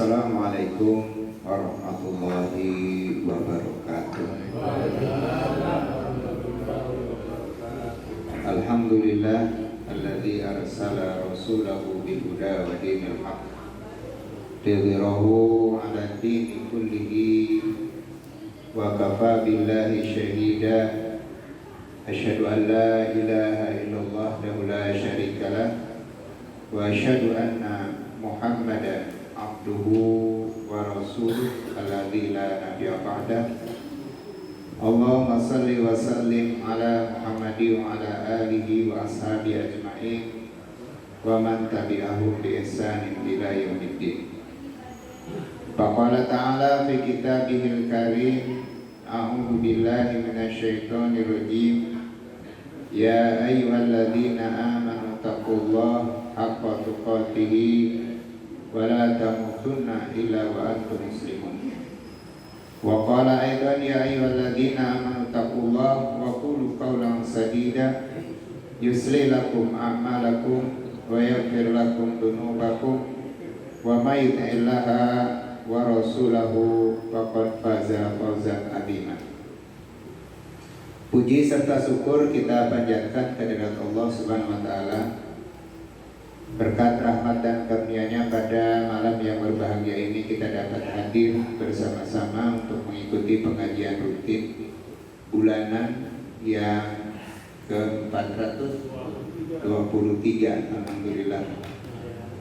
Assalamualaikum warahmatullahi wabarakatuh. Alhamdulillah alladzi arsala rasulahu bil huda wa dinil haqq lidhirahu 'ala dini kullihi wa kafa billahi shahida. Asyhadu an la ilaha illallah la syarika lah wa asyhadu anna Muhammadan abduhu wa rasuluh alladzi la nabiyya ba'dah. Allahumma salli wa sallim ala Muhammadi wa ala alihi wa ashabi ajma'in wa man tabi'ahum bi ihsanin ila yaumiddin. Faqala ta'ala fi kitabihil karim, a'udzu billahi minasyaitonir rajim. Ya ayyuhalladzina amanu taqullaha haqqa tuqatih wa la tamutunna illa wa antum muslimun. Wa qala aidan ya ayyuhalladzina amanu taqullaha wa qulu qawlan sadida yuslih lakum a'malakum wa yaghfir lakum dhunubakum wa may yuti'illaha wa rasulahu faqad faza fawzan 'azima. Puji serta syukur kita panjatkan kehadirat Allah Subhanahu wa taala. Berkat rahmat dan karunia-Nya pada malam yang berbahagia ini kita dapat hadir bersama-sama untuk mengikuti pengajian rutin bulanan yang ke-423. Alhamdulillah.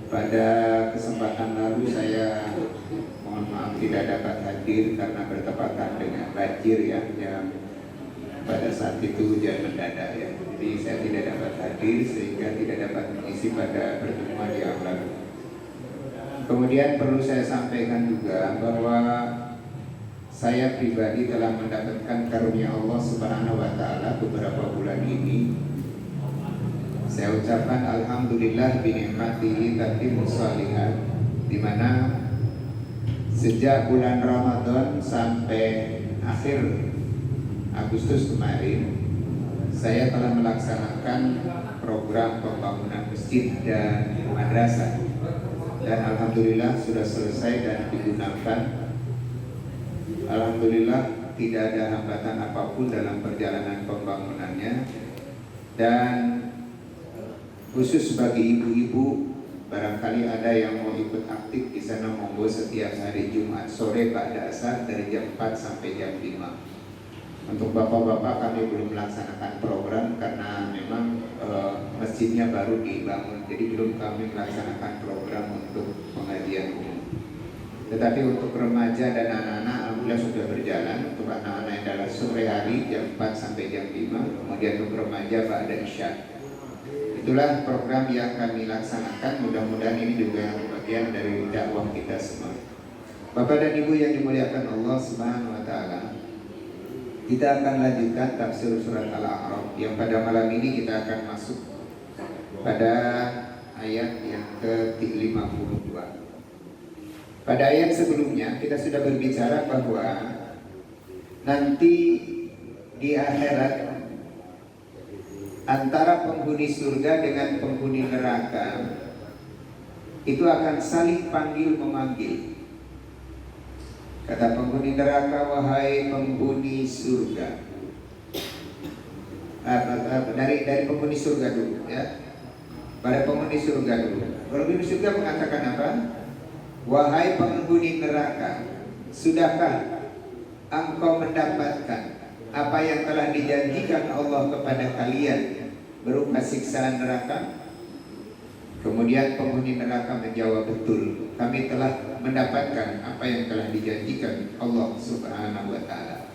Pada kesempatan lalu saya mohon maaf tidak dapat hadir karena bertepatan dengan banjir ya, yang pada saat itu hujan mendadak ya. Jadi saya tidak dapat hadir sehingga tidak dapat mengisi pada pertemuan yang lalu. Kemudian perlu saya sampaikan juga bahwa saya pribadi telah mendapatkan karunia Allah Subhanahu wa taala beberapa bulan ini. Saya ucapkan alhamdulillah bi ni'matihi tatimmus shalihat, di mana sejak bulan Ramadan sampai akhir Agustus kemarin saya telah melaksanakan program pembangunan masjid dan madrasah, dan alhamdulillah sudah selesai dan digunakan. Alhamdulillah tidak ada hambatan apapun dalam perjalanan pembangunannya. Dan khusus bagi ibu-ibu, barangkali ada yang mau ikut aktif di sana, monggo setiap hari Jumat sore ba'da asar dari jam 4 sampai jam 5. Untuk bapak-bapak kami belum melaksanakan program karena memang masjidnya baru dibangun, jadi belum kami melaksanakan program untuk pengajian umum. Tetapi untuk remaja dan anak-anak alhamdulillah sudah berjalan. Untuk anak-anak yang adalah sore hari jam 4 sampai jam 5, kemudian untuk remaja ba'da isya. Itulah program yang kami laksanakan. Mudah-mudahan ini juga bagian dari dakwah kita semua. Bapak dan Ibu yang dimuliakan Allah Subhanahu wa taala, kita akan lanjutkan tafsir surat Al-A'raf yang pada malam ini kita akan masuk pada ayat yang ke-52. Pada ayat sebelumnya kita sudah berbicara bahwa nanti di akhirat antara penghuni surga dengan penghuni neraka itu akan saling panggil memanggil. Kata penghuni neraka, wahai penghuni surga. Dari penghuni surga dulu ya. Pada penghuni surga dulu. Penghuni surga mengatakan apa? Wahai penghuni neraka, sudahkah engkau mendapatkan apa yang telah dijanjikan Allah kepada kalian berupa siksaan neraka? Kemudian penghuni neraka menjawab, betul, kami telah mendapatkan apa yang telah dijanjikan Allah Subhanahu wa taala.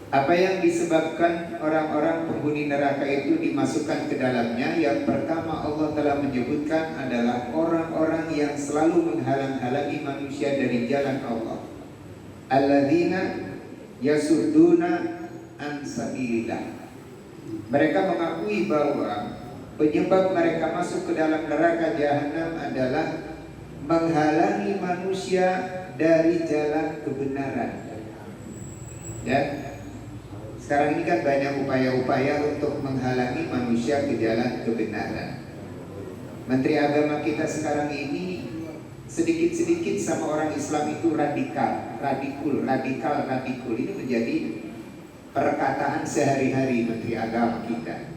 Apa yang disebabkan orang-orang penghuni neraka itu dimasukkan ke dalamnya? Yang pertama Allah telah menyebutkan adalah orang-orang yang selalu menghalang-halangi manusia dari jalan Allah. Alladzina yasudduna an sabilillah. Mereka mengakui bahwa penyebab mereka masuk ke dalam neraka jahanam adalah menghalangi manusia dari jalan kebenaran. Ya, sekarang ini kan banyak upaya-upaya untuk menghalangi manusia ke jalan kebenaran. Menteri Agama kita sekarang ini sedikit-sedikit sama orang Islam itu radikal. Ini menjadi perkataan sehari-hari Menteri Agama kita.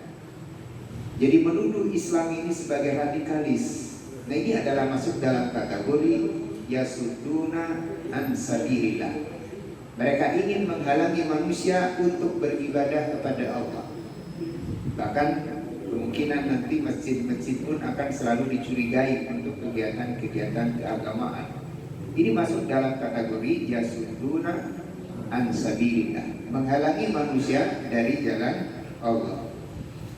Jadi menuduh Islam ini sebagai radikalis. Nah, ini adalah masuk dalam kategori yasudduna an sabilillah. Mereka ingin menghalangi manusia untuk beribadah kepada Allah. Bahkan kemungkinan nanti masjid-masjid pun akan selalu dicurigai untuk kegiatan-kegiatan keagamaan. Ini masuk dalam kategori yasudduna an sabilillah, menghalangi manusia dari jalan Allah.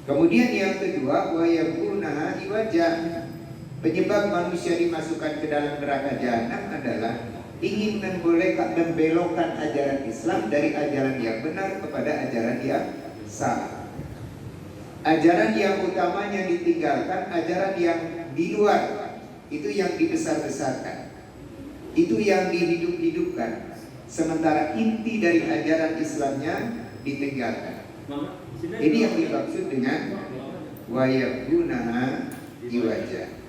Kemudian yang kedua, wa yabghunaha iwaja. Penyebab manusia dimasukkan ke dalam neraka jahanam adalah ingin membelokkan ajaran Islam dari ajaran yang benar kepada ajaran yang salah. Ajaran yang utamanya ditinggalkan, ajaran yang di luar itu yang dibesar-besarkan, itu yang dihidup-hidupkan. Sementara inti dari ajaran Islamnya ditinggalkan. Ini yang dimaksud dengan wa yabghunaha iwaja.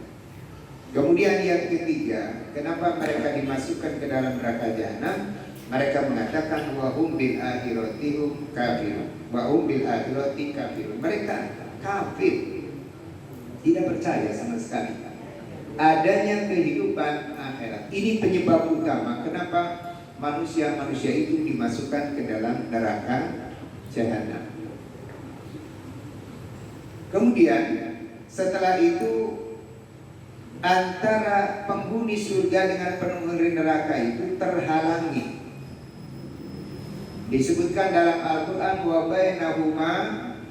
Kemudian yang ketiga, kenapa mereka dimasukkan ke dalam neraka jahanam? Mereka mengatakan wa hum bil akhirati kafirun. Wa hum bil akhirati kafirun. Mereka kafir, tidak percaya sama sekali adanya kehidupan akhirat. Ini penyebab utama kenapa manusia-manusia itu dimasukkan ke dalam neraka jahanam. Kemudian setelah itu antara penghuni surga dengan penghuni neraka itu terhalangi. Disebutkan dalam Al-Quran wa bainahuma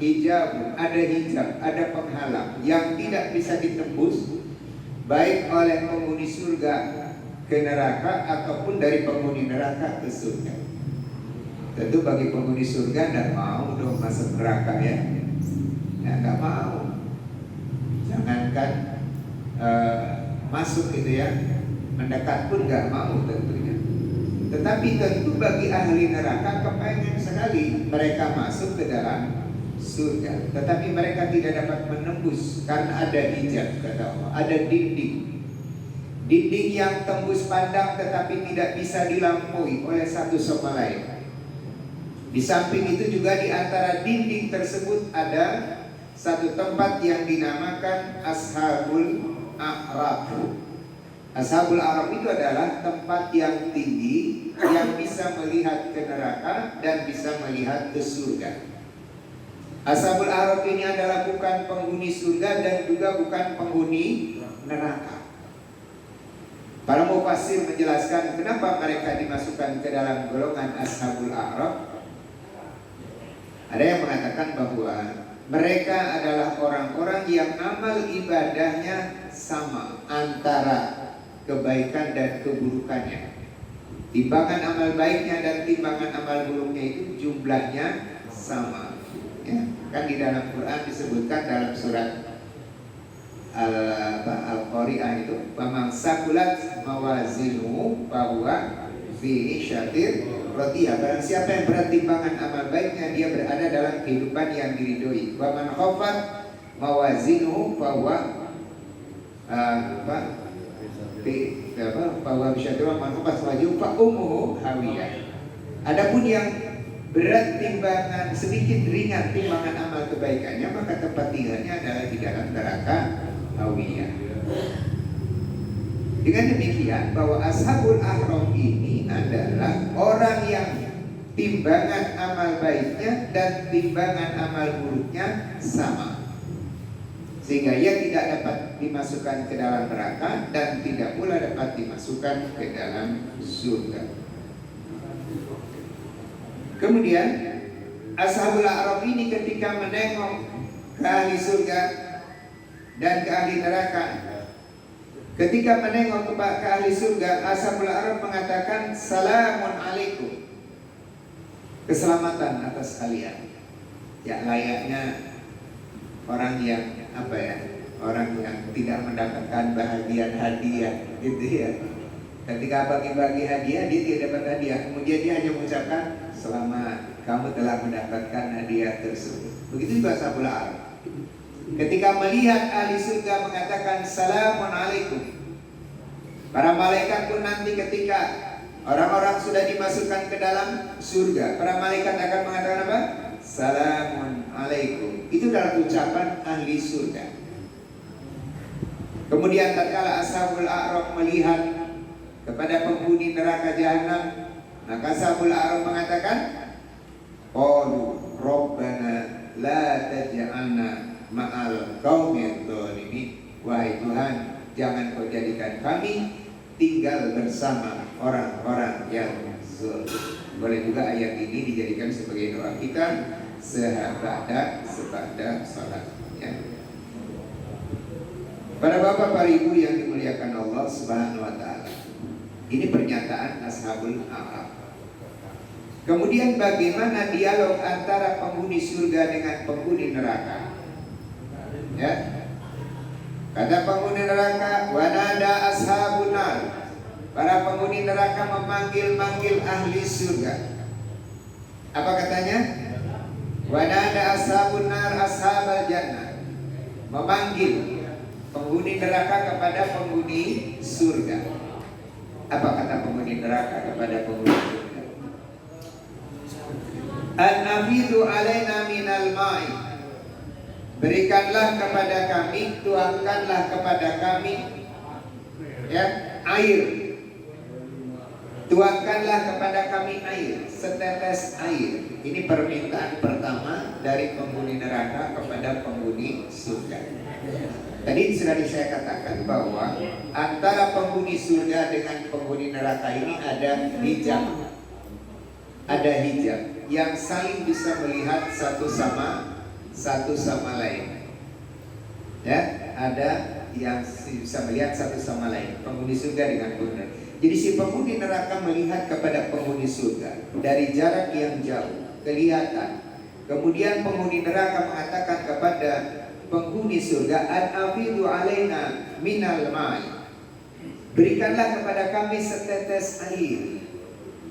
hijab, ada hijab, ada penghalang yang tidak bisa ditembus baik oleh penghuni surga ke neraka ataupun dari penghuni neraka ke surga. Tentu bagi penghuni surga tidak mau dong masuk neraka ya, nggak mau. Jangankan masuk gitu ya, mendekat pun nggak mau tentunya. Tetapi tentu bagi ahli neraka kepengen sekali mereka masuk ke dalam surga, tetapi mereka tidak dapat menembus karena ada hijab, kata Allah, ada dinding yang tembus pandang tetapi tidak bisa dilampaui oleh satu sama lain. Di samping itu juga di antara dinding tersebut ada satu tempat yang dinamakan Ashabul A'raf. Ashabul A'raf itu adalah tempat yang tinggi yang bisa melihat ke neraka dan bisa melihat ke surga. Ashabul A'raf ini adalah bukan penghuni surga dan juga bukan penghuni neraka. Para mufassir menjelaskan kenapa mereka dimasukkan ke dalam golongan Ashabul A'raf. Ada yang mengatakan bahwa mereka adalah orang-orang yang amal ibadahnya sama antara kebaikan dan keburukannya. Timbangan amal baiknya dan timbangan amal buruknya itu jumlahnya sama. Ya, kan di dalam Quran disebutkan dalam surat Al-Qari'ah itu, "Faman saqulat mawazinuhu fahuwa fi syatir radiyah." Barang siapa yang berat timbangan amal baiknya, dia berada dalam kehidupan yang diridhoi. Wa man khafat mawazinuhu fahuwa bahwa bisa doang manfaat wajib fa ummuhu hawiyah. Adapun yang berat timbangan, sedikit ringan timbangan amal kebaikannya, maka tempat tinggalnya adalah di dalam neraka hawiyah. Dengan demikian bahwa Ashabul A'raf ini adalah orang yang timbangan amal baiknya dan timbangan amal buruknya sama, sehingga ia tidak dapat dimasukkan ke dalam neraka dan tidak pula dapat dimasukkan ke dalam surga. Kemudian Ashabul A'raf ini ketika menengok ke ahli surga dan ke ahli neraka, ketika menengok ke ahli surga, Ashabul A'raf mengatakan salamun alaikum, keselamatan atas kalian. Ya, layaknya orang yang orang yang tidak mendapatkan bahagian hadiah gitu ya. Ketika bagi-bagi hadiah, dia tidak dapat hadiah, kemudian dia hanya mengucapkan selamat, kamu telah mendapatkan hadiah tersebut. Begitu juga Ashabul A'raf. Ketika melihat ahli surga mengatakan salamun alaikum, Para malaikat pun nanti ketika orang-orang sudah dimasukkan ke dalam surga, para malaikat akan mengatakan apa? Salamun alaikum. Itu adalah ucapan ahli surga. Kemudian tatkala ashabul a'raf melihat kepada penghuni neraka jahanam, maka ashabul a'raf mengatakan, qalu rabbana la taj'alna ma'al qaumidz zalimin. Wahai Tuhan, jangan kau jadikan kami tinggal bersama orang-orang yang zalim. Boleh juga ayat ini dijadikan sebagai doa kita sehabada salat, ya. Para bapak, para ibu yang dimuliakan Allah Subhanahu wa taala. Ini pernyataan ashabul a'raf. Kemudian bagaimana dialog antara penghuni surga dengan penghuni neraka? Ya. Kata penghuni neraka, wanada ashabun nar. Para penghuni neraka memanggil-manggil ahli surga. Apa katanya? Wanada ashabun nar ashabal jannah. Memanggil penghuni neraka kepada penghuni surga. Apa kata penghuni neraka kepada penghuni surga? An-afidu alaina minal ma'i. Berikanlah kepada kami, tuangkanlah kepada kami, ya, air. Tuangkanlah kepada kami air, setetes air. Ini permintaan pertama dari penghuni neraka kepada penghuni surga. Tadi sudah saya katakan bahwa antara penghuni surga dengan penghuni neraka ini ada hijab. Ada hijab yang saling bisa melihat satu sama lain. Ya, ada yang bisa melihat satu sama lain, penghuni surga dengan penghuni neraka. Jadi si penghuni neraka melihat kepada penghuni surga dari jarak yang jauh, kelihatan. Kemudian penghuni neraka mengatakan kepada penghuni surga, an-afidu alaina minal ma'i. Berikanlah kepada kami setetes air.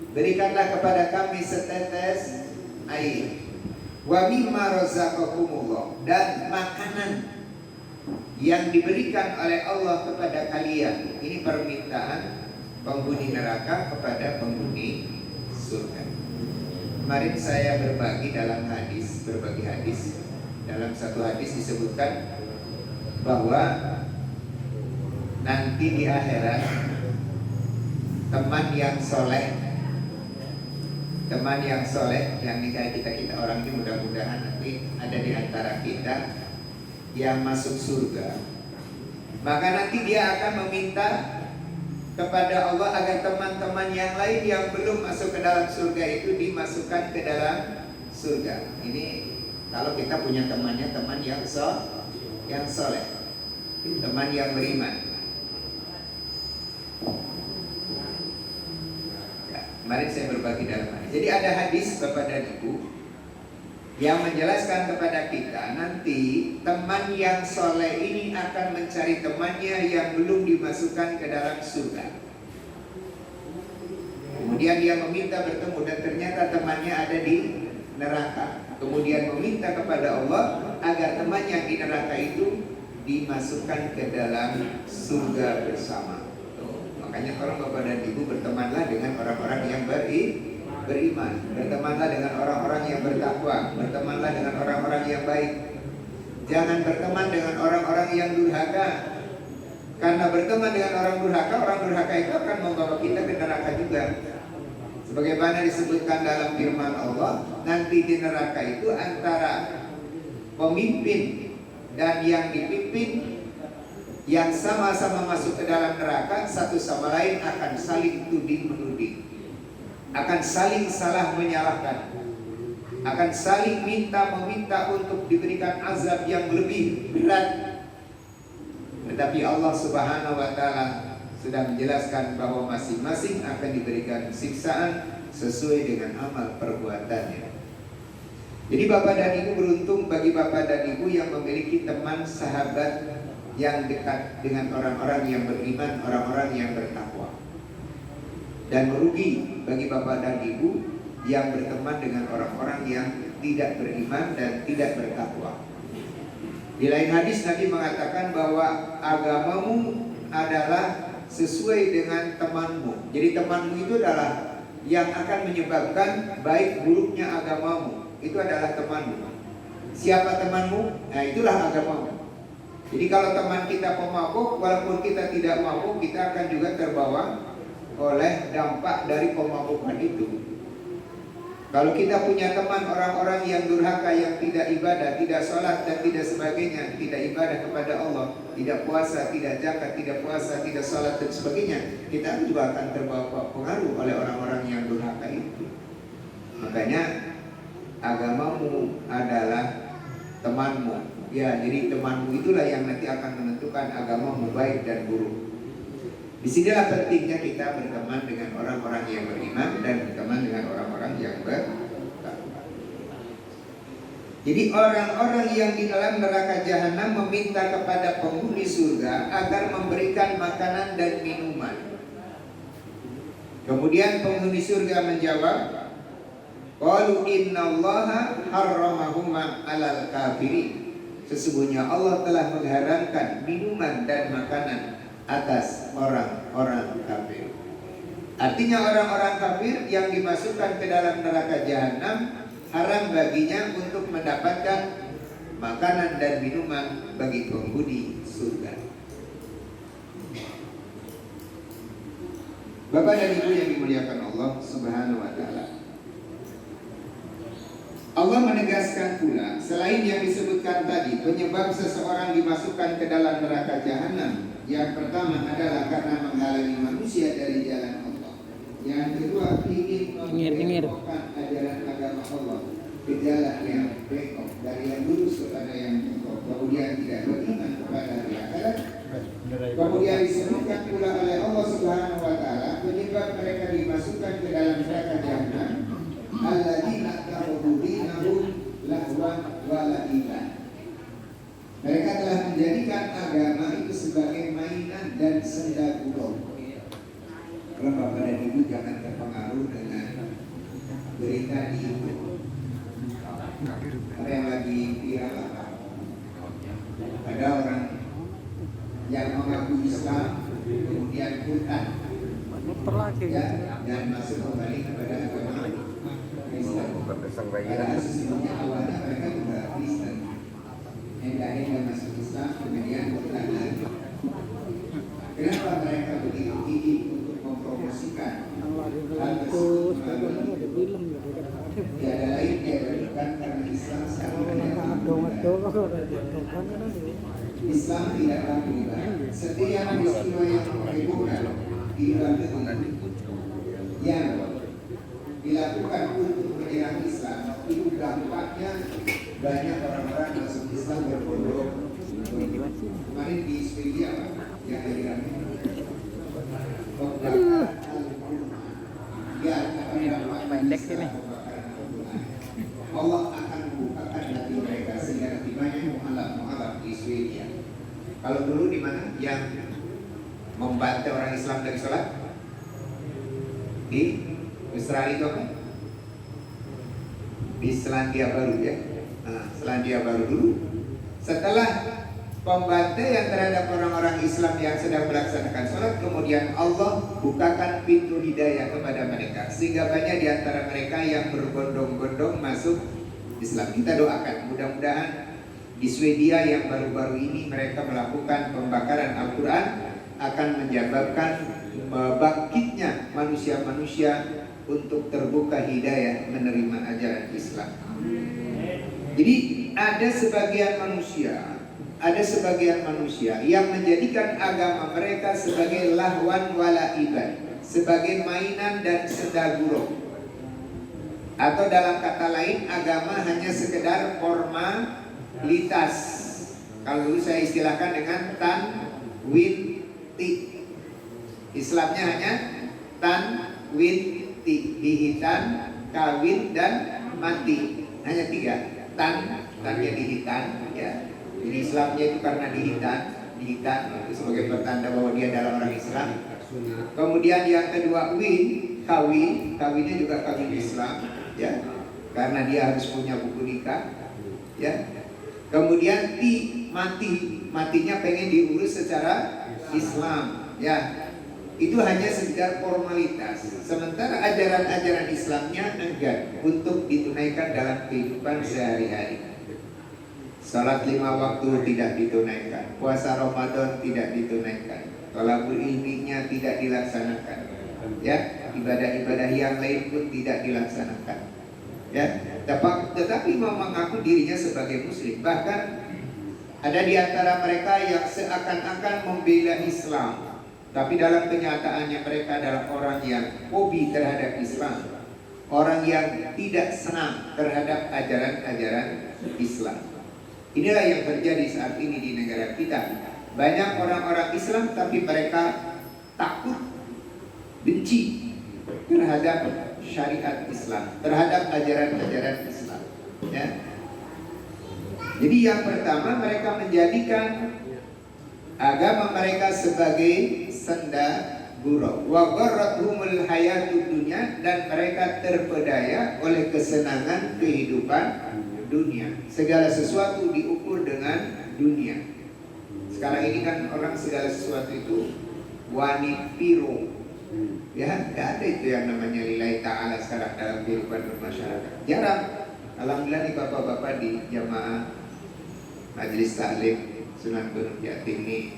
Berikanlah kepada kami setetes air. Wa mimma razaqakumullah, dan makanan yang diberikan oleh Allah kepada kalian. Ini permintaan penghuni neraka kepada penghuni surga. Kemarin saya berbagi hadis. Dalam satu hadis disebutkan bahwa nanti di akhirat teman yang soleh yang kayak kita orang ini, mudah-mudahan nanti ada di antara kita yang masuk surga. Maka nanti dia akan meminta kepada Allah agar teman-teman yang lain yang belum masuk ke dalam surga itu dimasukkan ke dalam surga. Ini kalau kita punya temannya teman yang soleh, teman yang beriman. Mari saya berbagi dalam hadis. Jadi ada hadis Bapak dan Ibu yang menjelaskan kepada kita nanti teman yang soleh ini akan mencari temannya yang belum dimasukkan ke dalam surga. Kemudian dia meminta bertemu dan ternyata temannya ada di neraka. Kemudian meminta kepada Allah agar teman yang di neraka itu dimasukkan ke dalam surga bersama. Makanya kalau Bapak dan Ibu bertemanlah dengan orang-orang yang beriman, bertemanlah dengan orang-orang yang bertakwa, bertemanlah dengan orang-orang yang baik. Jangan berteman dengan orang-orang yang durhaka. Karena berteman dengan orang durhaka itu akan membawa kita ke neraka juga. Sebagaimana disebutkan dalam firman Allah, nanti di neraka itu antara pemimpin dan yang dipimpin yang sama-sama masuk ke dalam neraka, satu sama lain akan saling tuding-menuding, akan saling salah menyalahkan, akan saling meminta untuk diberikan azab yang lebih berat. Tetapi Allah Subhanahu wa taala sudah menjelaskan bahwa masing-masing akan diberikan siksaan sesuai dengan amal perbuatannya. Jadi Bapak dan Ibu, beruntung bagi Bapak dan Ibu yang memiliki teman sahabat yang dekat dengan orang-orang yang beriman, orang-orang yang bertakwa. Dan merugi bagi Bapak dan Ibu yang berteman dengan orang-orang yang tidak beriman dan tidak bertakwa. Di lain hadis Nabi mengatakan bahwa agamamu adalah sesuai dengan temanmu. Jadi temanmu itu adalah yang akan menyebabkan baik buruknya agamamu. Itu adalah temanmu. Siapa temanmu? Nah, itulah agamamu. Jadi kalau teman kita pemabuk, walaupun kita tidak mabuk, kita akan juga terbawa oleh dampak dari pemabukan itu. Kalau kita punya teman orang-orang yang durhaka, yang tidak ibadah, tidak sholat dan tidak sebagainya, tidak ibadah kepada Allah, tidak puasa, tidak zakat, tidak puasa, tidak sholat dan sebagainya, kita juga akan terbawa pengaruh oleh orang-orang yang durhaka itu. Makanya agamamu adalah temanmu. Ya, jadi temanmu itulah yang nanti akan menentukan agamamu baik dan buruk. Disinilah pentingnya kita berteman dengan orang-orang yang beriman dan berteman dengan orang-orang yang bertakwa. Jadi orang-orang yang di dalam neraka jahanam meminta kepada penghuni surga agar memberikan makanan dan minuman. Kemudian penghuni surga menjawab, qalu innallaha harramahuma 'alal kafirin. Sesungguhnya Allah telah mengharamkan minuman dan makanan atas orang-orang kafir. Artinya orang-orang kafir yang dimasukkan ke dalam neraka jahanam haram baginya untuk mendapatkan makanan dan minuman bagi penghuni surga. Bapak dan Ibu yang dimuliakan Allah Subhanahu wa taala. Allah menegaskan pula, selain yang disebutkan tadi, penyebab seseorang dimasukkan ke dalam neraka jahanam. Yang pertama adalah karena menghalangi manusia dari jalan Allah. Yang kedua, ingin membelokkan ajaran agama Allah ke jalan yang bengkok, dari yang lurus kepada yang bengkok. Kemudian tidak beriman kepada hari akhirat. Kemudian disebutkan pula oleh Allah Subhanahu wa taala penyebab mereka dimasukkan ke dalam neraka jahanam, alladzina takhudhu dinahum lahwan wa la'iban. Mereka telah menjadikan agama itu sebagai mainan dan senda gurau. Kalau Bapak dan Ibu jangan terpengaruh dengan berita di YouTube. Ada yang lagi viral, ada orang yang mengaku Islam kemudian murtad, ya, dan masuk kembali kepada agama Islam. Padahal sesungguhnya awalnya mereka juga Kristen. Yang masuk Islam kemudian murtad lagi. Kenapa mereka begitu gigih untuk mempromosikan hal tersebut melalui tiada lain tiada bukan karena Islam Islam tidaklah berubah. Setiap peristiwa yang menghebohkan di luar negeri yang dilakukan untuk menyerang Islam itu dampaknya banyak orang-orang masuk Islam berbondong. Kemarin di Swedia yang dari kami pendek sini. Allah akan membukakan hati mereka sehingga nanti banyak mu'alaf di Swedia. Kalau dulu di mana yang membantai orang Islam dari sholat? Di Australia itu apa? Di Selandia Baru ya. Nah, Selandia Baru dulu. Setelah pembantaian terhadap orang-orang Islam yang sedang melaksanakan sholat, kemudian Allah bukakan pintu hidayah kepada mereka sehingga banyak di antara mereka yang berbondong-bondong masuk Islam. Kita doakan mudah-mudahan di Swedia yang baru-baru ini mereka melakukan pembakaran Al-Quran akan menyebabkan bangkitnya manusia-manusia untuk terbuka hidayah menerima ajaran Islam. Jadi ada sebagian manusia yang menjadikan agama mereka sebagai lahwan wala'iban, sebagai mainan dan senda gurau. Atau dalam kata lain, agama hanya sekedar formalitas. Kalau dulu saya istilahkan dengan tanwinti. Islamnya hanya tanwinti, dihitan, kawin dan mati. Hanya 3. Tannya dihitan, ya. Jadi Islamnya itu karena dihitan itu sebagai pertanda bahwa dia adalah orang Islam. Kemudian yang kedua kawinnya juga kawin Islam, ya, karena dia harus punya buku nikah, ya. Kemudian matinya pengen diurus secara Islam, ya. itu hanya sekedar formalitas. Sementara ajaran-ajaran Islamnya enggan untuk ditunaikan dalam kehidupan sehari-hari. Salat 5 waktu tidak ditunaikan, puasa Ramadan tidak ditunaikan, thalabul ilminya tidak dilaksanakan, ya, ibadah-ibadah yang lain pun tidak dilaksanakan, ya. Tetapi mau mengaku dirinya sebagai muslim. Bahkan ada di antara mereka yang seakan-akan membela Islam, tapi dalam kenyataannya mereka adalah orang yang hobi terhadap Islam, orang yang tidak senang terhadap ajaran-ajaran Islam. Inilah yang terjadi saat ini di negara kita. Banyak orang-orang Islam tapi mereka takut, benci terhadap syariat Islam, terhadap ajaran-ajaran Islam, ya. Jadi yang pertama, mereka menjadikan agama mereka sebagai senda gurau. Wa gharrathumul hayatud dunya, dan mereka terpedaya oleh kesenangan kehidupan dunia. Segala sesuatu diukur dengan dunia. Sekarang ini kan orang segala sesuatu itu wanipiro, ya, tidak ada itu yang namanya lillahi ta'ala sekarang dalam kehidupan bermasyarakat. Jarang. Alhamdulillah nih bapak-bapak di jamaah Majelis Taklim Sunan Gunung Jati ini,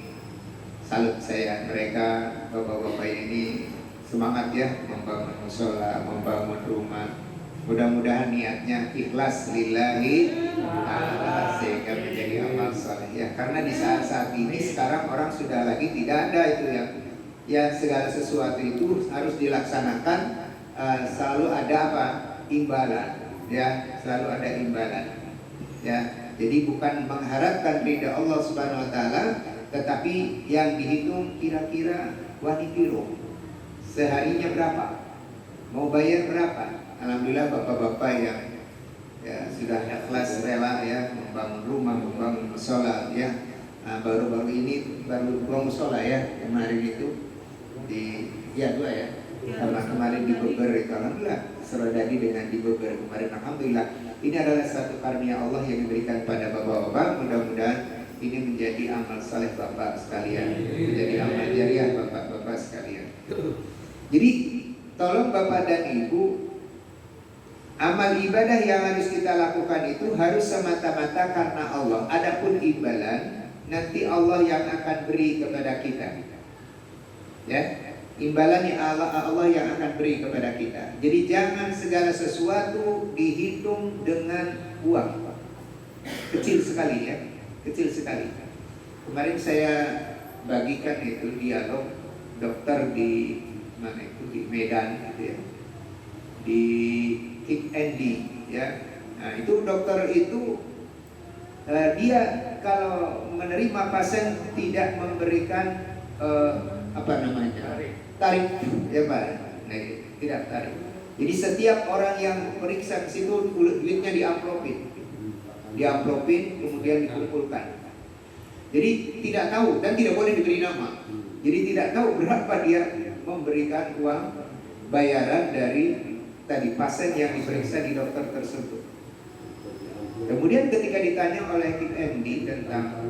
salut saya, mereka bapak-bapak ini semangat ya membangun musola, membangun rumah. Mudah-mudahan niatnya ikhlas lillahi ta'ala sehingga menjadi amal saleh, ya. Karena di saat-saat ini sekarang orang sudah lagi tidak ada itu ya segala sesuatu itu harus dilaksanakan, selalu ada apa? Imbalan, ya, selalu ada imbalan, ya. Jadi bukan mengharapkan ridha Allah Subhanahu wa taala, tetapi yang dihitung kira-kira wanipiro, seharinya berapa, mau bayar berapa. Alhamdulillah bapak-bapak yang ya sudah ikhlas rela ya membangun rumah, membangun musola, ya. Baru-baru ini baru 2 musola ya, kemarin itu di dua ya. Karena kemarin di Beber itu alhamdulillah serodadi dengan di Beber kemarin, alhamdulillah. Ini adalah satu karunia Allah yang diberikan pada bapak-bapak. Mudah-mudahan ini menjadi amal saleh bapak sekalian, menjadi amal jariah bapak-bapak sekalian. Jadi tolong bapak dan ibu, amal ibadah yang harus kita lakukan itu harus semata-mata karena Allah. Adapun imbalan nanti Allah yang akan beri kepada kita, ya. Imbalannya Allah yang akan beri kepada kita. Jadi jangan segala sesuatu dihitung dengan uang. Kecil sekali ya, kecil sekali. Kemarin saya bagikan itu dialog dokter di mana itu, di Medan gitu ya, di Kip Endi, ya. Nah itu dokter itu dia kalau menerima pasien tidak memberikan apa namanya, tarif, ya Pak, nah, tidak tarif. Jadi setiap orang yang periksa ke situ duitnya diamplopin, kemudian dikumpulkan. Jadi tidak tahu dan tidak boleh diberi nama. Jadi tidak tahu berapa dia memberikan uang bayaran dari tadi pasien yang diperiksa di dokter tersebut. Kemudian ketika ditanya oleh Kim MD tentang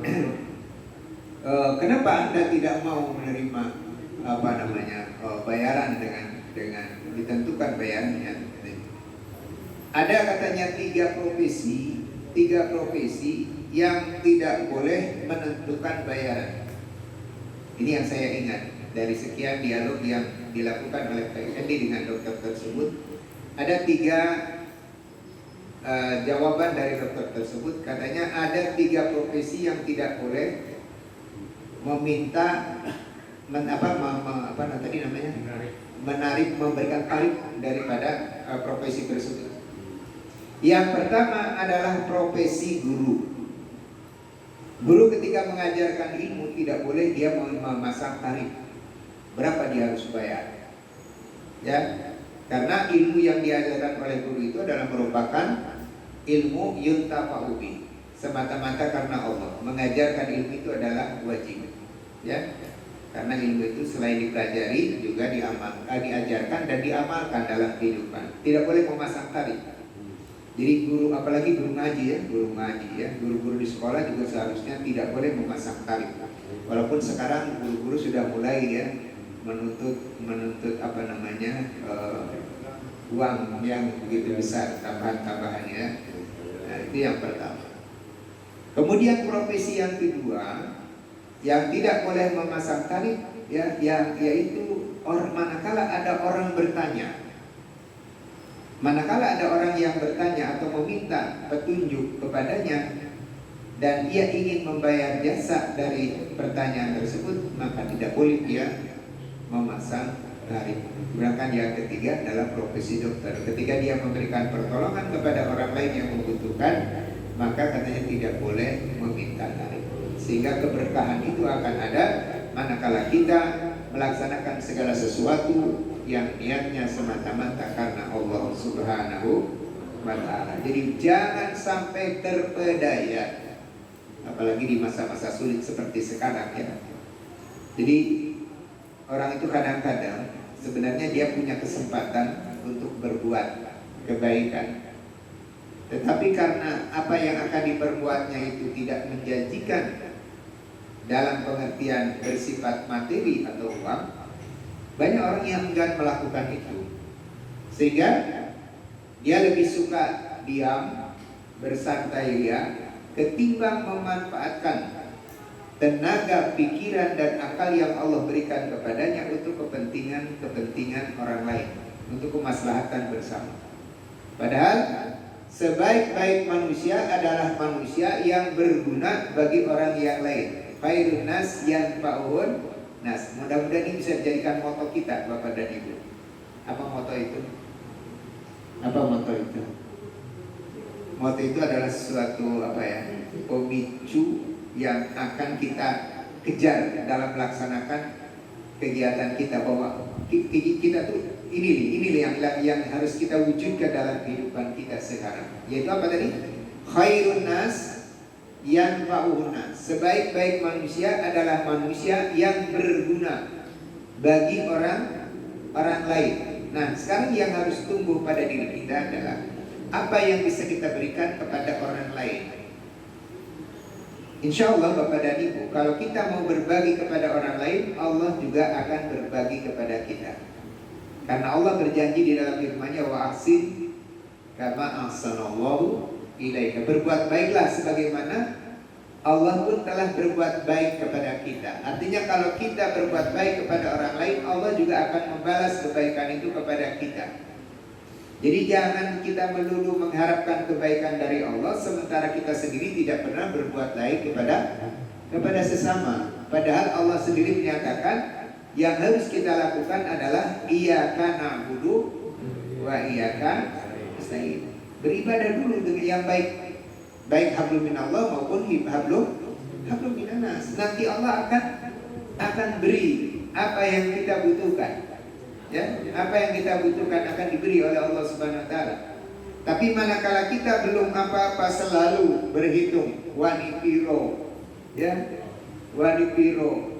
kenapa Anda tidak mau menerima apa namanya bayaran dengan ditentukan bayarannya, ada katanya 3 profesi yang tidak boleh menentukan bayaran. Ini yang saya ingat dari sekian dialog yang dilakukan oleh Pak Effendi dengan dokter tersebut. Ada 3 jawaban dari dokter tersebut. Katanya ada 3 profesi yang tidak boleh meminta memberikan tarif daripada profesi tersebut. Yang pertama adalah profesi guru. Guru ketika mengajarkan ilmu tidak boleh dia memasang tarif berapa dia harus bayar, ya, karena ilmu yang diajarkan oleh guru itu adalah merupakan ilmu yuntafa'u bi, semata-mata karena Allah. Mengajarkan ilmu itu adalah wajib, ya, karena ilmu itu selain dipelajari juga diajarkan dan diamalkan dalam kehidupan. Tidak boleh memasang tarif. Jadi guru, apalagi guru ngaji ya, guru-guru di sekolah juga seharusnya tidak boleh memasang tarif. Walaupun sekarang guru-guru sudah mulai ya menuntut apa namanya uang yang begitu besar tambahan-tambahannya. Nah, itu yang pertama. Kemudian profesi yang kedua yang tidak boleh memasang tarif ya, yaitu manakala ada orang bertanya. Manakala ada orang yang bertanya atau meminta petunjuk kepadanya dan dia ingin membayar jasa dari pertanyaan tersebut, maka tidak boleh dia memasang tarif. Sedangkan yang ketiga adalah profesi dokter. Ketika dia memberikan pertolongan kepada orang lain yang membutuhkan, maka katanya tidak boleh meminta tarif. Sehingga keberkahan itu akan ada manakala kita melaksanakan segala sesuatu yang niatnya semata-mata karena Allah Subhanahu wa Ta'ala. Jadi jangan sampai terpedaya, apalagi di masa-masa sulit seperti sekarang ya. Jadi orang itu kadang-kadang sebenarnya dia punya kesempatan untuk berbuat kebaikan, tetapi karena apa yang akan diperbuatnya itu tidak menjanjikan dalam pengertian bersifat materi atau uang, banyak orang yang enggan melakukan itu. Sehingga dia lebih suka diam, bersantai ria, ketimbang memanfaatkan tenaga, pikiran, dan akal yang Allah berikan kepadanya untuk kepentingan orang lain, untuk kemaslahatan bersama. Padahal sebaik-baik manusia adalah manusia yang berguna bagi orang yang lain. Khairun nas yanfa'uhun nas. Mudah-mudahan ini bisa dijadikan moto kita, Bapak dan Ibu. Apa moto itu? Apa moto itu? Moto itu adalah suatu pemicu yang akan kita kejar dalam melaksanakan kegiatan kita, bahwa kita tuh ini yang harus kita wujudkan dalam kehidupan kita sekarang. Yaitu apa tadi? Khairun nas yanfa'uhun nas. Sebaik-baik manusia adalah manusia yang berguna bagi orang lain. Nah, sekarang yang harus tumbuh pada diri kita adalah apa yang bisa kita berikan kepada orang lain. Insya Allah Bapak dan Ibu, kalau kita mau berbagi kepada orang lain, Allah juga akan berbagi kepada kita. Karena Allah berjanji di dalam firman-Nya, wa ahsin kama ahsanallahu ilaika. Berbuat baiklah sebagaimana Allah pun telah berbuat baik kepada kita. Artinya kalau kita berbuat baik kepada orang lain, Allah juga akan membalas kebaikan itu kepada kita. Jadi jangan kita melulu mengharapkan kebaikan dari Allah sementara kita sendiri tidak pernah berbuat baik kepada sesama. Padahal Allah sendiri menyatakan yang harus kita lakukan adalah iyyaka na'budu wa iyyaka nasta'in. Beribadah dulu dengan yang baik, baik hablum minallah maupun hablum minannas. Nanti Allah akan beri apa yang kita butuhkan. Ya, apa yang kita butuhkan akan diberi oleh Allah Subhanahu wa Ta'ala. Tapi manakala kita belum apa-apa selalu berhitung wanipiro, ya, wanipiro.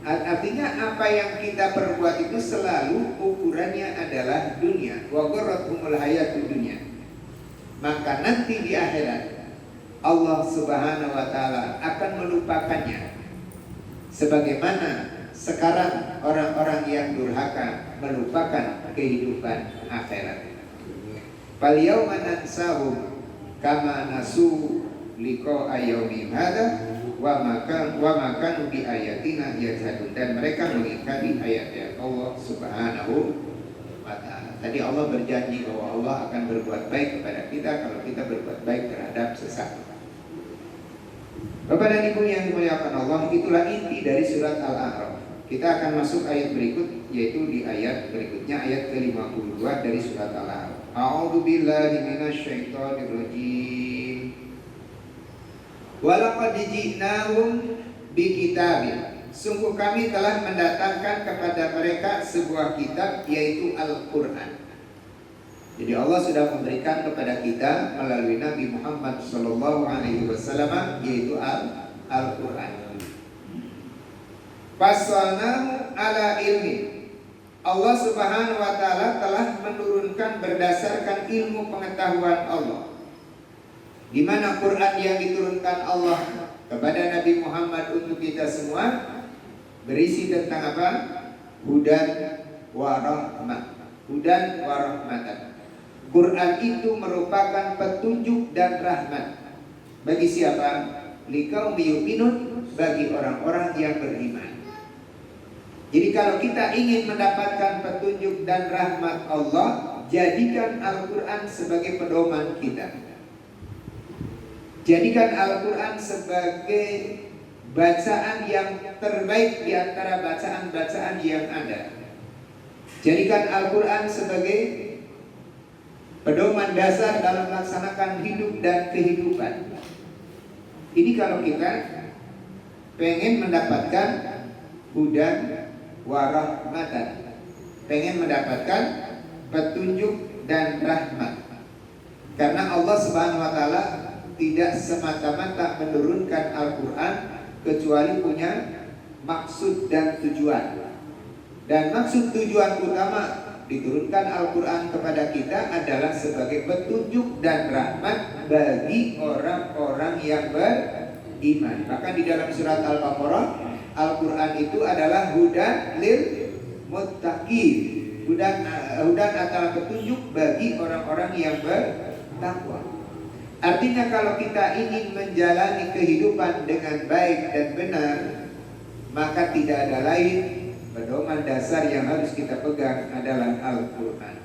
Artinya apa yang kita perbuat itu selalu ukurannya adalah dunia. Wa gharrathumul hayatud dunya. Maka nanti di akhirat Allah Subhanahu wa Ta'ala akan melupakannya. Sebagaimana sekarang orang-orang yang durhaka melupakan kehidupan akhirat. Fal yauma nansahum kama nasu liqa'a yaumihim hadza wa makan bi ayatina yajhadun. Dan mereka mengingkari ayat-ayat Allah Subhanahu wa Ta'ala. Tadi Allah berjanji bahwa Allah akan berbuat baik kepada kita kalau kita berbuat baik terhadap sesama. Bapak dan Ibu yang dimuliakan Allah, itulah inti dari surat Al-A'raf. Kita akan masuk ayat berikut, yaitu di ayat berikutnya, ayat ke-52 dari surat Al-A'raf. A'udzu billahi minasyaitonir rajim. Walaqad ji'nahum bikitabin. Sungguh kami telah mendatangkan kepada mereka sebuah kitab, yaitu Al-Qur'an. Jadi Allah sudah memberikan kepada kita melalui Nabi Muhammad SAW, yaitu Al-Qur'an. Fasalnahu ala ilmi. Allah Subhanahu wa Ta'ala telah menurunkan berdasarkan ilmu pengetahuan Allah. Di mana Quran yang diturunkan Allah kepada Nabi Muhammad untuk kita semua berisi tentang apa? hudan wa rahmah. Hudan wa rahmatan. Quran itu merupakan petunjuk dan rahmat. Bagi siapa? Liqaumi yu'minun, bagi orang-orang yang beriman. Jadi kalau kita ingin mendapatkan petunjuk dan rahmat Allah, jadikan Al-Quran sebagai pedoman kita. Jadikan Al-Quran sebagai bacaan yang terbaik di antara bacaan-bacaan yang ada. Jadikan Al-Quran sebagai pedoman dasar dalam melaksanakan hidup dan kehidupan. Ini kalau kita pengen mendapatkan hudan warahmatan, pengen mendapatkan petunjuk dan rahmat. Karena Allah Subhanahu wa taala tidak semata-mata menurunkan Al-Quran kecuali punya maksud dan tujuan. Dan maksud tujuan utama diturunkan Al-Quran kepada kita adalah sebagai petunjuk dan rahmat bagi orang-orang yang beriman. Bahkan di dalam surat Al-Baqarah, Al-Quran itu adalah hudan lil muttaqin. Hudan adalah petunjuk bagi orang-orang yang bertakwa. Artinya kalau kita ingin menjalani kehidupan dengan baik dan benar, maka tidak ada lain pedoman dasar yang harus kita pegang adalah Al-Quran.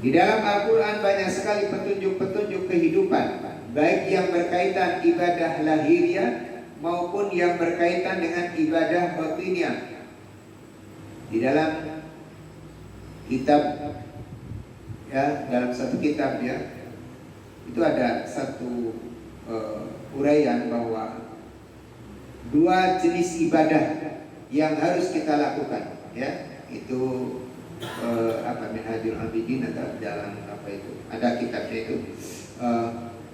Di dalam Al-Quran banyak sekali petunjuk-petunjuk kehidupan, baik yang berkaitan ibadah lahiriah maupun yang berkaitan dengan ibadah batiniah. Di dalam kitab, ya, dalam satu kitab, ya, itu ada satu uraian bahwa dua jenis ibadah yang harus kita lakukan, ya, itu Minhajul Abidin atau jalan apa itu, ada kitabnya itu.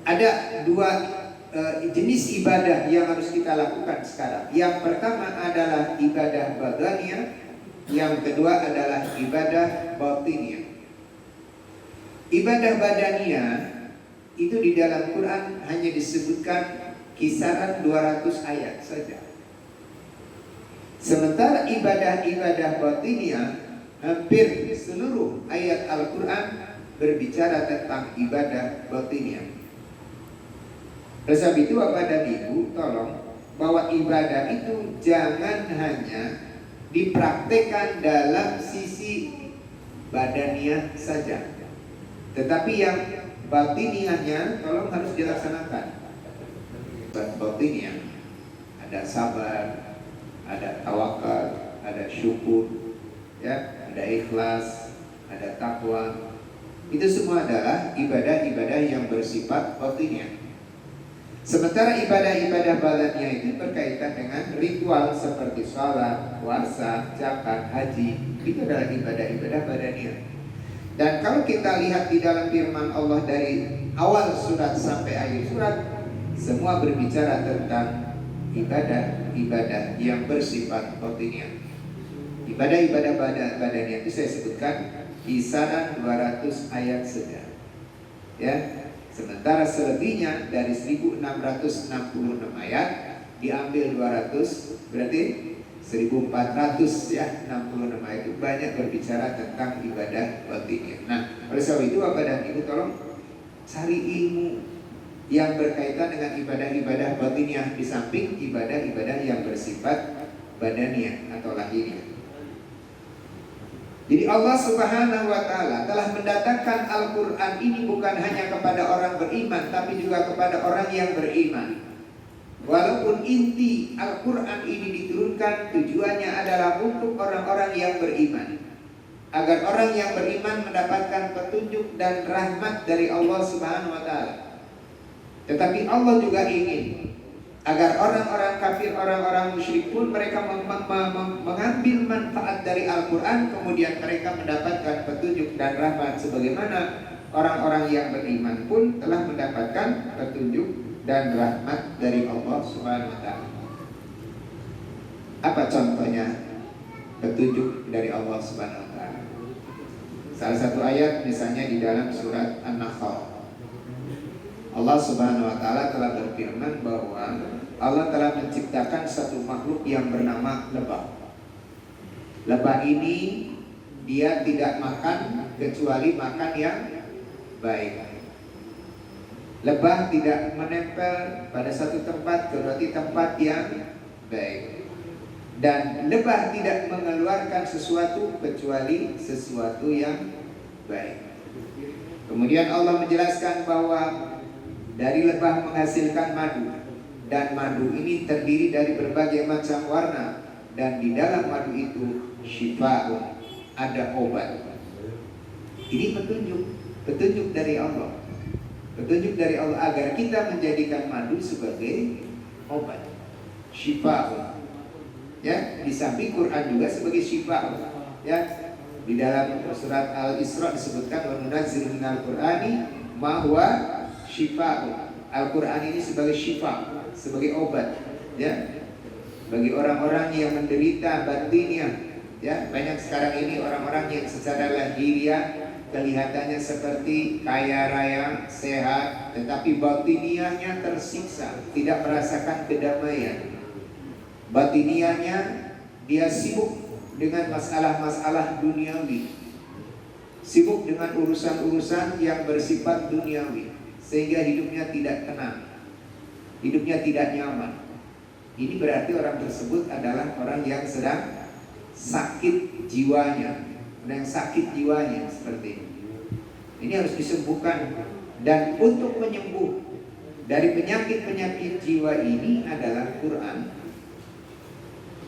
Ada dua jenis ibadah yang harus kita lakukan sekarang. Yang pertama adalah ibadah badaniyah, yang kedua adalah ibadah batiniyah. Ibadah badaniyah itu di dalam Quran hanya disebutkan kisaran 200 ayat saja. Sementara ibadah-ibadah batiniyah, hampir seluruh ayat Al-Quran berbicara tentang ibadah batiniyah. Oleh sebab itu Bapak dan Ibu, tolong bahwa ibadah itu jangan hanya dipraktekkan dalam sisi badaniyah saja, tetapi yang batiniyahnya tolong harus dilaksanakan. Batiniyah ada sabar, ada tawakal, ada syukur, ya, ada ikhlas, ada takwa. Itu semua adalah ibadah-ibadah yang bersifat batiniyah. Sementara ibadah-ibadah badaniyah itu berkaitan dengan ritual seperti salat, puasa, zakat, haji. Itu adalah ibadah-ibadah badaniyah. Dan kalau kita lihat di dalam firman Allah dari awal surat sampai akhir surat, semua berbicara tentang ibadah-ibadah yang bersifat batiniyah. Ibadah-ibadah badaniyah itu saya sebutkan kisaran 200 ayat saja, ya. Sementara selebihnya dari 1666 ayat diambil 200, berarti 1400, ya, 66 ayat itu banyak berbicara tentang ibadah batiniyah. Nah, oleh sebab itu Bapak dan Ibu tolong cari ilmu yang berkaitan dengan ibadah-ibadah batiniyah di samping ibadah-ibadah yang bersifat badaniyah atau lahiriah. Jadi Allah Subhanahu wa taala telah mendatangkan Al-Quran ini bukan hanya kepada orang beriman, tapi juga kepada orang yang beriman. Walaupun inti Al-Quran ini diturunkan, tujuannya adalah untuk orang-orang yang beriman, agar orang yang beriman mendapatkan petunjuk dan rahmat dari Allah Subhanahu wa taala. Tetapi Allah juga ingin agar orang-orang kafir, orang-orang musyrik pun mereka mengambil manfaat dari Al-Quran, kemudian mereka mendapatkan petunjuk dan rahmat sebagaimana orang-orang yang beriman pun telah mendapatkan petunjuk dan rahmat dari Allah Subhanahu wa taala. Apa contohnya petunjuk dari Allah Subhanahu wa taala? Salah satu ayat misalnya di dalam surat An-Nahl. Allah Subhanahu wa taala telah berfirman bahwa Allah telah menciptakan satu makhluk yang bernama lebah. Lebah ini dia tidak makan kecuali makan yang baik. Lebah tidak menempel pada satu tempat kecuali tempat yang baik. Dan lebah tidak mengeluarkan sesuatu kecuali sesuatu yang baik. Kemudian Allah menjelaskan bahwa dari lebah menghasilkan madu, dan madu ini terdiri dari berbagai macam warna, dan di dalam madu itu syifa'un, ada obat. Ini petunjuk dari Allah. Petunjuk dari Allah agar kita menjadikan madu sebagai obat. Syifa'un. Ya, di samping Quran juga sebagai syifa'un. Ya, di dalam surat Al-Isra disebutkan wa nunazzilu minal Qur'ani ma huwa syifa'un. Al-Quran ini sebagai syifa, sebagai obat, ya, bagi orang-orang yang menderita batinnya. Ya, banyak sekarang ini orang-orang yang secara lahiriah kelihatannya seperti kaya raya, sehat, tetapi batiniahnya tersiksa, tidak merasakan kedamaian. Batiniahnya dia sibuk dengan masalah-masalah duniawi, sibuk dengan urusan-urusan yang bersifat duniawi, sehingga hidupnya tidak tenang, hidupnya tidak nyaman. Ini berarti orang tersebut adalah orang yang sedang sakit jiwanya, orang yang sakit jiwanya seperti ini. Ini harus disembuhkan, dan untuk menyembuh dari penyakit-penyakit jiwa ini adalah Quran.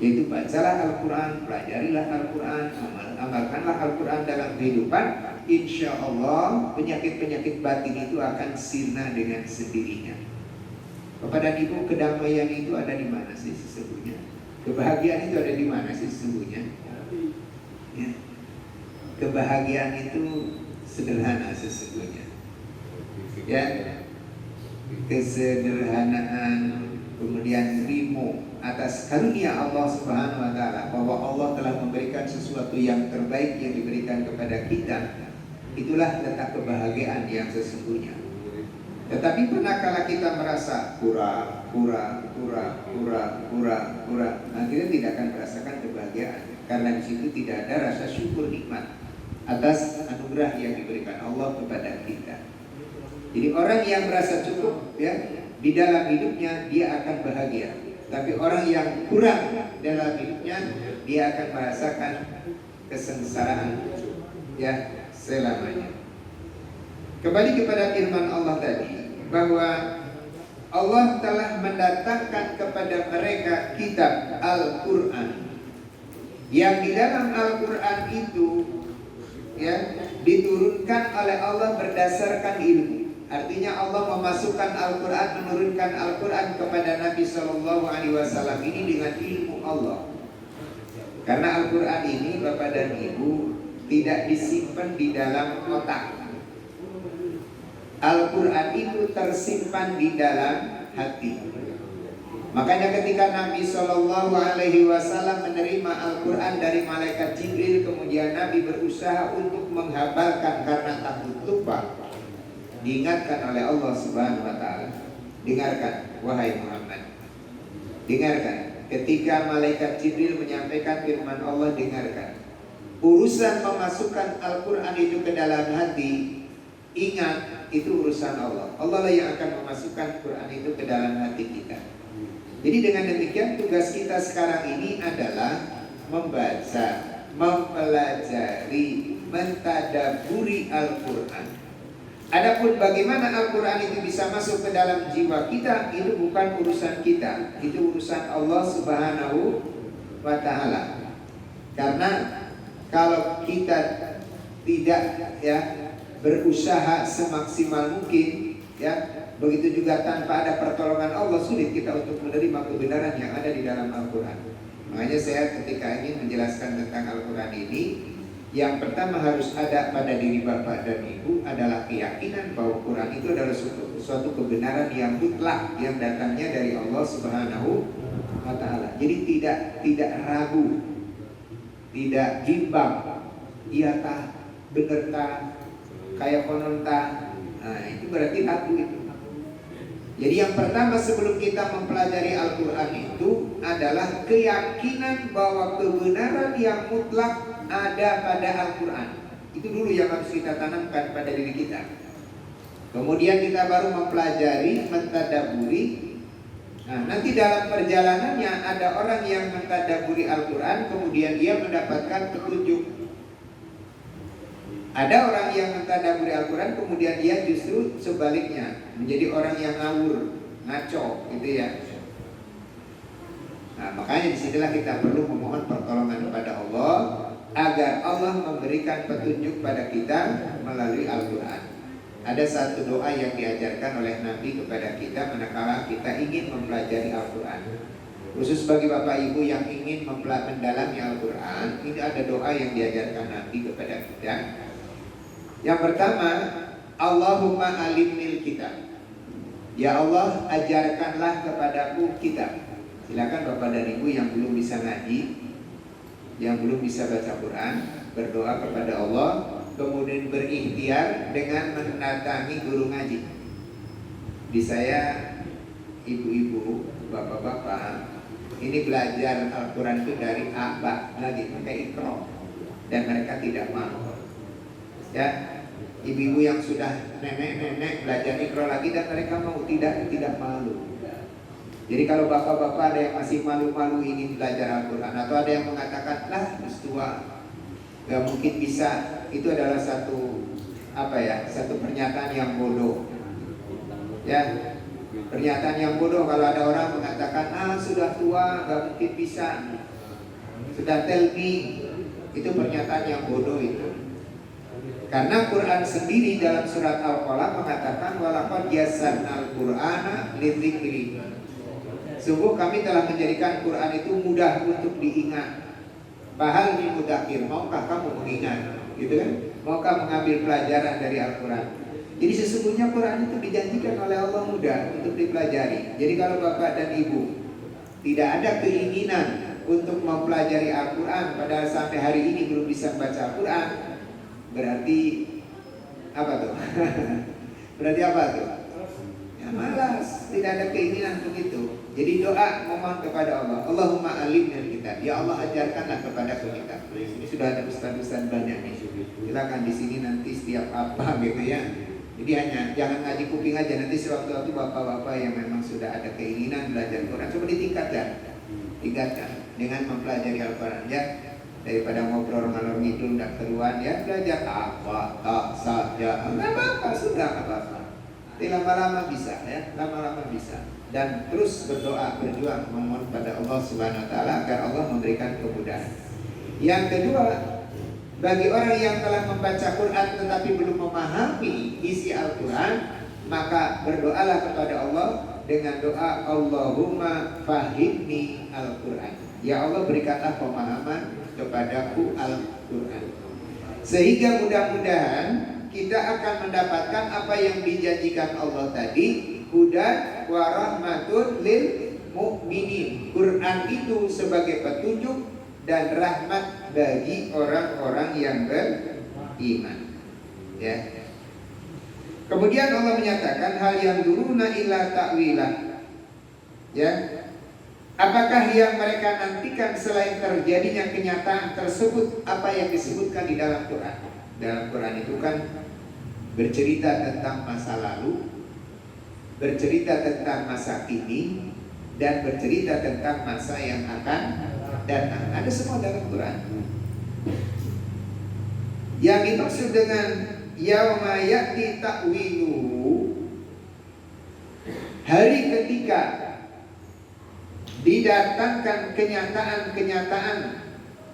Yaitu bacalah Al-Quran, pelajarilah Al-Quran, amalkanlah Al-Quran dalam kehidupan. Insya Allah penyakit-penyakit batin itu akan sirna dengan sendirinya. Bapak dan Ibu, kedamaian itu ada di mana sih sesungguhnya? Kebahagiaan itu ada di mana sih sesungguhnya? Ya. Kebahagiaan itu sederhana sesungguhnya. Ya, kesederhanaan, kemudian rimo atas karunia Allah Subhanahu wa taala, bahwa Allah telah memberikan sesuatu yang terbaik yang diberikan kepada kita. Itulah letak kebahagiaan yang sesungguhnya. Tetapi pernahkala kita merasa kurang, akhirnya tidak akan merasakan kebahagiaan, karena di situ tidak ada rasa syukur nikmat atas anugerah yang diberikan Allah kepada kita. Jadi orang yang merasa cukup, ya, di dalam hidupnya dia akan bahagia. Tapi orang yang kurang dalam hidupnya, dia akan merasakan kesengsaraan, ya, selamanya. Kembali kepada firman Allah tadi, bahwa Allah telah mendatangkan kepada mereka kitab Al-Quran, yang di dalam Al-Quran itu, ya, diturunkan oleh Allah berdasarkan ilmu. Artinya Allah memasukkan Al-Quran, menurunkan Al-Quran kepada Nabi SAW ini dengan ilmu Allah. Karena Al-Quran ini, Bapak dan Ibu, tidak disimpan di dalam otak. Al-Quran itu tersimpan di dalam hati. Makanya ketika Nabi SAW menerima Al-Quran dari malaikat Jibril, kemudian Nabi berusaha untuk menghafalkan karena takut lupa. Diingatkan oleh Allah Subhanahu wa taala. Dengarkan wahai Muhammad. Dengarkan ketika malaikat Jibril menyampaikan firman Allah, dengarkan. Urusan memasukkan Al-Quran itu ke dalam hati, ingat, itu urusan Allah. Allah lah yang akan memasukkan Quran itu ke dalam hati kita. Jadi dengan demikian tugas kita sekarang ini adalah membaca, mempelajari, mentadaburi Al-Quran. Adapun bagaimana Al-Quran itu bisa masuk ke dalam jiwa kita, itu bukan urusan kita, itu urusan Allah Subhanahu wa ta'ala. Karena kalau kita tidak, ya, berusaha semaksimal mungkin, ya, begitu juga tanpa ada pertolongan Allah, sulit kita untuk menerima kebenaran yang ada di dalam Al-Quran. Makanya saya ketika ingin menjelaskan tentang Al-Quran ini, yang pertama harus ada pada diri Bapak dan Ibu adalah keyakinan bahwa Quran itu adalah suatu kebenaran yang mutlak, yang datangnya dari Allah Subhanahu wa ta'ala. Jadi tidak ragu, tidak bimbang, iya tah, bener tah, kayak konon tah. Nah, itu berarti ragu itu. Jadi yang pertama sebelum kita mempelajari Al-Quran itu adalah keyakinan bahwa kebenaran yang mutlak ada pada Al-Quran. Itu dulu yang harus kita tanamkan pada diri kita. Kemudian kita baru mempelajari, mentadaburi. Nah, nanti dalam perjalanannya ada orang yang mentadaburi Al-Quran, kemudian dia mendapatkan petunjuk. Ada orang yang mentadaburi Al-Quran, kemudian dia justru sebaliknya menjadi orang yang ngawur, ngaco, gitu ya. Nah, makanya disinilah kita perlu memohon pertolongan kepada Allah agar Allah memberikan petunjuk pada kita melalui Al-Quran. Ada satu doa yang diajarkan oleh Nabi kepada kita manakala kita ingin mempelajari Al-Quran. Khusus bagi Bapak Ibu yang ingin mendalami Al-Quran, ini ada doa yang diajarkan Nabi kepada kita. Yang pertama, Allahumma alimnil kitab. Ya Allah, ajarkanlah kepadaku kitab. Silakan Bapak dan Ibu yang belum bisa ngaji, yang belum bisa baca Quran, berdoa kepada Allah, kemudian berikhtiar dengan mendatangi guru ngaji. Di saya, ibu-ibu, bapak-bapak, ini belajar Al-Quran itu dari abah lagi pakai ikro, dan mereka tidak mau. Ya, ibu-ibu yang sudah nenek-nenek belajar ikro lagi dan mereka mau tidak malu. Jadi kalau bapak-bapak ada yang masih malu-malu ingin belajar Al-Quran, atau ada yang mengatakan lah tua gak mungkin bisa, itu adalah satu pernyataan yang bodoh. Ya, pernyataan yang bodoh kalau ada orang mengatakan sudah tua gak mungkin bisa, sudah tell me, itu pernyataan yang bodoh itu. Karena Quran sendiri dalam surat Al-Qalam mengatakan walaqad yassarnal Qur'ana lidzikri. Sungguh kami telah menjadikan Quran itu mudah untuk diingat. Fahal min mudzakir, maukah kamu mengingat? Gitu kan? Maukah mengambil pelajaran dari Al-Quran? Jadi sesungguhnya Quran itu dijanjikan oleh Allah mudah untuk dipelajari. Jadi kalau Bapak dan Ibu tidak ada keinginan untuk mempelajari Al-Quran, padahal sampai hari ini belum bisa membaca Al-Quran, berarti apa tuh? Berarti apa tuh? Ya malas, tidak ada keinginan untuk itu. Jadi doa memohon kepada Allah, Allahumma alimnil kitab. Ya Allah, ajarkanlah kepada kita. Ini sudah ada ustaz-ustaz banyak nih. Silakan di sini nanti setiap apa gitu ya. Jadi hanya jangan ngaji kuping aja, nanti sewaktu-waktu bapak-bapak yang memang sudah ada keinginan belajar Quran, coba ditingkatkan dengan mempelajari Al-Quran ya. Daripada ngobrol ngalor ngidul dan keruan ya, belajar apa tak saja, nggak apa-apa, sudah nggak apa-apa. Tapi lama-lama bisa ya, lama-lama bisa. Dan terus berdoa, berjuang memohon pada Allah Subhanahu Wa Taala agar Allah memberikan kemudahan. Yang kedua, bagi orang yang telah membaca Quran tetapi belum memahami isi Al-Quran, maka berdoalah kepada Allah dengan doa Allahumma fahimni Al-Quran. Ya Allah, berikanlah pemahaman kepadaku Al-Quran, sehingga mudah-mudahan kita akan mendapatkan apa yang dijanjikan Allah tadi, hudan wa rahmatun lil mu'minin. Quran itu sebagai petunjuk dan rahmat bagi orang-orang yang beriman. Ya. Kemudian Allah menyatakan hal yang duruna illa ta'wilah. Ya. Apakah yang mereka nantikan selain terjadinya kenyataan tersebut apa yang disebutkan di dalam Quran? Dalam Quran itu kan bercerita tentang masa lalu, bercerita tentang masa kini, dan bercerita tentang masa yang akan datang. Ada semua dalam Quran. Yang dimaksud dengan yauma ya'ti ta'wiluhu, hari ketika didatangkan kenyataan-kenyataan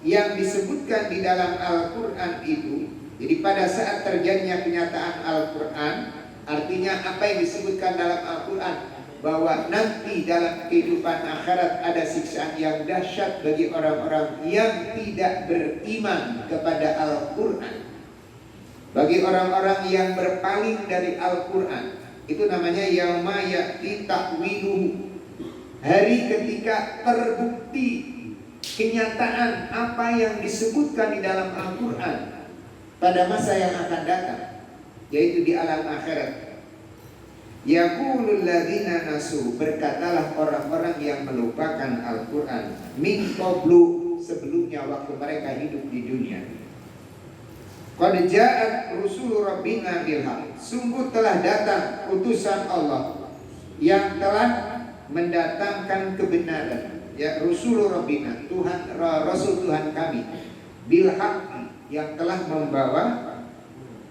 yang disebutkan di dalam Al-Quran itu. Jadi pada saat terjadinya kenyataan Al-Quran, artinya apa yang disebutkan dalam Al-Quran, bahwa nanti dalam kehidupan akhirat ada siksaan yang dahsyat bagi orang-orang yang tidak beriman kepada Al-Quran. Bagi orang-orang yang berpaling dari Al-Quran, itu namanya yauma ya'ti ta'wiluhu, hari ketika terbukti kenyataan apa yang disebutkan di dalam Al-Quran pada masa yang akan datang, yaitu di alam akhirat. Yaqulul ladzina nasu, berkatalah orang-orang yang melupakan Al-Qur'an, min qablu, sebelumnya waktu mereka hidup di dunia. Qad ja'at rusul rabbina bil haq, sungguh telah datang utusan Allah yang telah mendatangkan kebenaran. Ya, rusul rabbina, Tuhan, rasul Tuhan kami, bil haq, yang telah membawa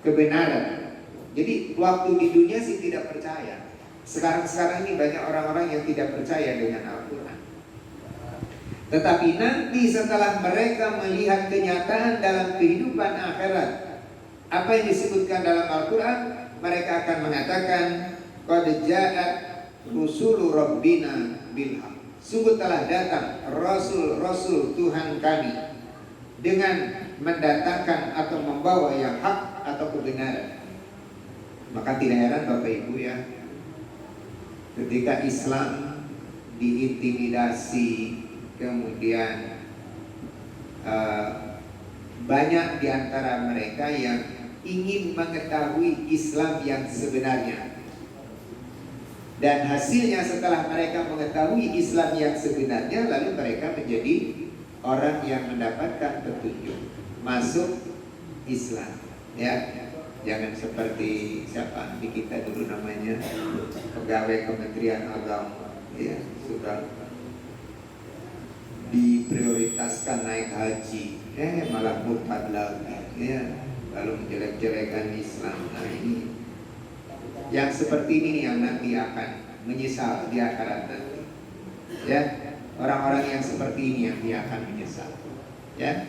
kebenaran. Jadi waktu di dunia sih tidak percaya. Sekarang ini banyak orang-orang yang tidak percaya dengan Al-Quran. Tetapi nanti setelah mereka melihat kenyataan dalam kehidupan akhirat, apa yang disebutkan dalam Al-Quran, mereka akan mengatakan, qad ja'at rusulu rabbina bil haq, sungguh telah datang rasul-rasul Tuhan kami dengan mendatangkan atau membawa yang hak atau kebenaran. Maka tidak heran Bapak Ibu ya, ketika Islam diintimidasi, kemudian banyak di antara mereka yang ingin mengetahui Islam yang sebenarnya. Dan hasilnya setelah mereka mengetahui Islam yang sebenarnya, lalu mereka menjadi orang yang mendapatkan petunjuk, masuk Islam ya. Jangan seperti siapa di kita dulu namanya, pegawai Kementerian Agama ya, sudah diprioritaskan naik haji, malah murtad lagi ya, lalu menjelek-jelekan Islam. Nah ini yang seperti ini yang nanti akan menyesal di akhirat nanti ya. Orang-orang yang seperti ini yang dia akan menyesal ya.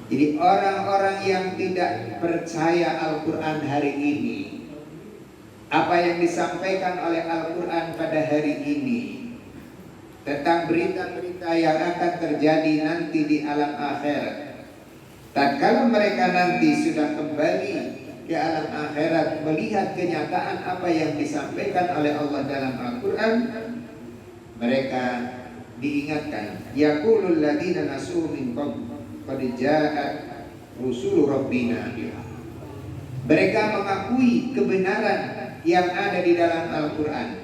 Jadi orang-orang yang tidak percaya Al-Quran hari ini, apa yang disampaikan oleh Al-Quran pada hari ini tentang berita-berita yang akan terjadi nanti di alam akhirat, tatkala mereka nanti sudah kembali ke alam akhirat, melihat kenyataan apa yang disampaikan oleh Allah dalam Al-Quran, mereka diingatkan, yaqulul ladzina nasu min qabl qad ja'at rusul rabbina bil haq. Mereka mengakui kebenaran yang ada di dalam Al-Quran.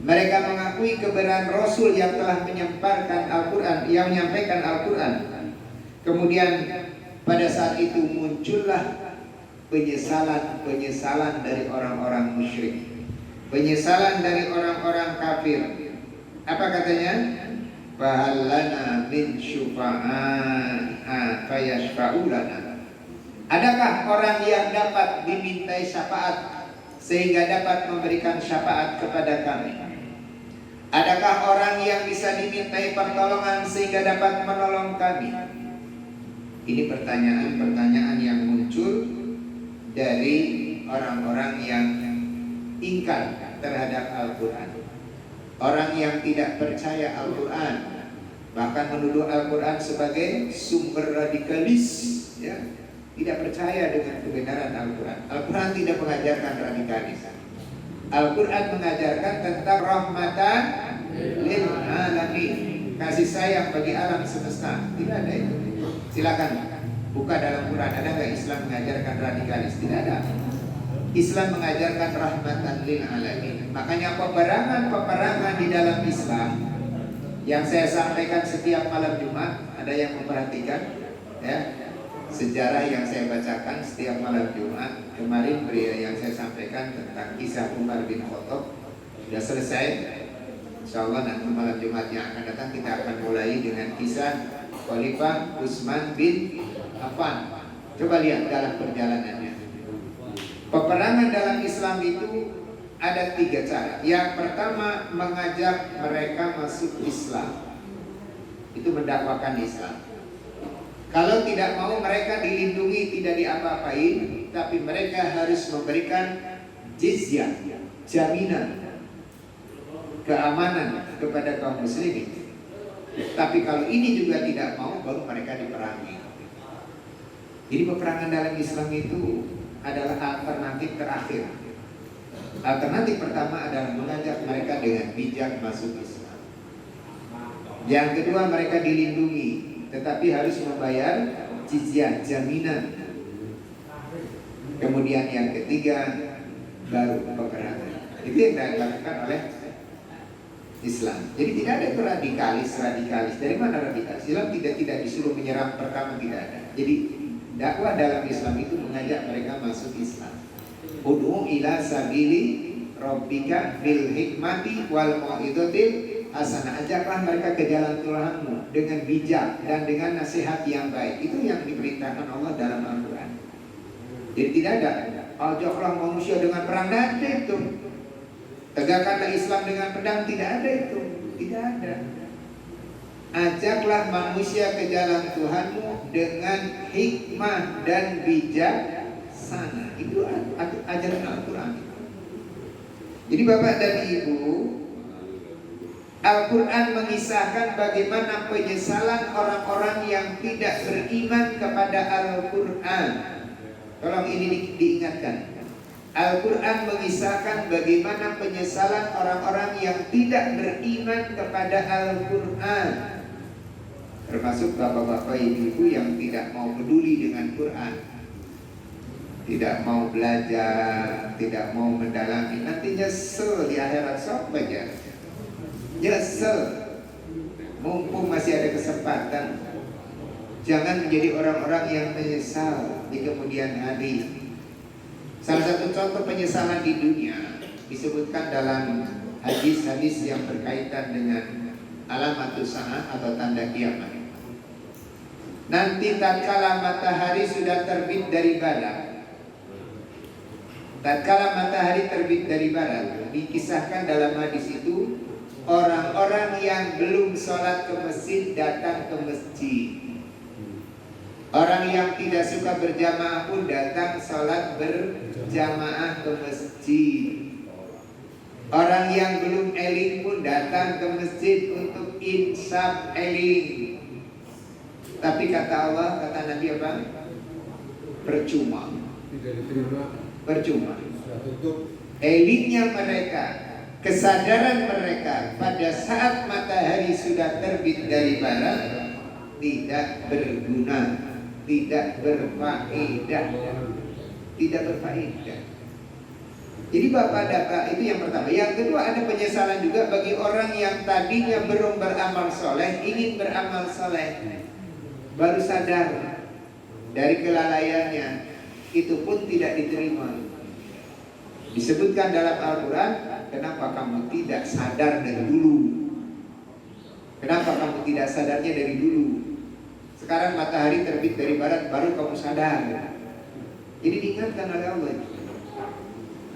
Mereka mengakui kebenaran Rasul yang telah menyampaikan Al-Quran, yang menyampaikan Al-Quran. Kemudian pada saat itu muncullah penyesalan dari orang-orang musyrik, penyesalan dari orang-orang kafir. Apa katanya? Fahallana min syufa'a fayashfa'u lana. Adakah orang yang dapat dimintai syafaat sehingga dapat memberikan syafaat kepada kami? Adakah orang yang bisa dimintai pertolongan sehingga dapat menolong kami? Ini pertanyaan-pertanyaan yang muncul dari orang-orang yang ingkar terhadap Al-Quran. Orang yang tidak percaya Al-Quran, bahkan menuduh Al-Quran sebagai sumber radikalis ya. Tidak percaya dengan kebenaran Al-Quran. Al-Quran tidak mengajarkan radikalis. Al-Quran mengajarkan tentang rahmatan lil alamin, kasih sayang bagi alam semesta. Tidak ada itu. Silakan buka dalam Quran, ada nggak Islam mengajarkan radikalis? Tidak ada. Islam mengajarkan rahmatan lil alamin. Makanya peperangan di dalam Islam yang saya sampaikan setiap malam Jumat, ada yang memperhatikan ya, sejarah yang saya bacakan setiap malam Jumat. Kemarin berita yang saya sampaikan tentang kisah Umar bin Khattab sudah selesai. Insya Allah nanti malam Jumat yang akan datang kita akan mulai dengan kisah Khalifah Utsman bin Affan. Coba lihat dalam perjalanannya. Peperangan dalam Islam itu ada 3 cara. Yang pertama, mengajak mereka masuk Islam. Itu mendakwakan Islam. Kalau tidak mau, mereka dilindungi, tidak diapa-apain, tapi mereka harus memberikan jizyah, jaminan keamanan kepada kaum muslimin. Tapi kalau ini juga tidak mau, baru mereka diperangi. Jadi peperangan dalam Islam itu adalah alternatif terakhir. Alternatif pertama adalah mengajak mereka dengan bijak masuk Islam. Yang kedua, mereka dilindungi, tetapi harus membayar jizyah, jaminan. Kemudian yang ketiga, baru peperangan. Itu yang dilakukan oleh Islam. Jadi tidak ada itu radikalis. Dari mana radikalis? Islam tidak disuruh menyerang pertama, tidak ada. Jadi dakwah dalam Islam itu mengajak mereka masuk Islam. Ud'u ila sabili rabbika bil hikmati wal mau'izatil hasanah. Ajaklah mereka ke jalan Tuhanmu dengan bijak dan dengan nasihat yang baik. Itu yang diperintahkan Allah dalam Al-Quran. Jadi tidak ada ajaklah manusia dengan perang, tidak ada itu. Tegakkanlah Islam dengan pedang, tidak ada itu. Tidak ada. Ajaklah manusia ke jalan Tuhanmu dengan hikmah dan bijaksana. Itu ajaran Al-Quran. Jadi Bapak dan Ibu, Al-Quran mengisahkan bagaimana penyesalan orang-orang yang tidak beriman kepada Al-Quran. Tolong ini diingatkan. Al-Quran mengisahkan bagaimana penyesalan orang-orang yang tidak beriman kepada Al-Quran. Termasuk bapak-bapak ibu-ibu yang tidak mau peduli dengan Quran, tidak mau belajar, tidak mau mendalami. Nanti nyesel di akhirat, sok aja nyesel. Mumpung masih ada kesempatan, jangan menjadi orang-orang yang menyesal di kemudian hari. Salah satu contoh penyesalan di dunia disebutkan dalam hadis-hadis yang berkaitan dengan alamatus sa'ah atau tanda kiamat. Nanti tatkala matahari sudah terbit dari barat, dikisahkan dalam hadis itu, orang-orang yang belum sholat ke masjid datang ke masjid. Orang yang tidak suka berjamaah pun datang sholat berjamaah ke masjid. Orang yang belum eling pun datang ke masjid untuk insaf eling. Tapi kata Allah, kata Nabi apa? Percuma. Tidak diterima. Percuma. Sudah tutup. Elingnya mereka, kesadaran mereka pada saat matahari sudah terbit dari barat tidak berguna, tidak berfaedah. Jadi bapak-bapak itu yang pertama. Yang kedua, ada penyesalan juga bagi orang yang tadinya belum beramal soleh, ingin beramal soleh, baru sadar dari kelalaiannya, itu pun tidak diterima. Disebutkan dalam Al-Quran, kenapa kamu tidak sadar dari dulu? Kenapa kamu tidak sadarnya dari dulu? Sekarang matahari terbit dari barat, baru kamu sadar. Jadi diingatkan oleh Allah.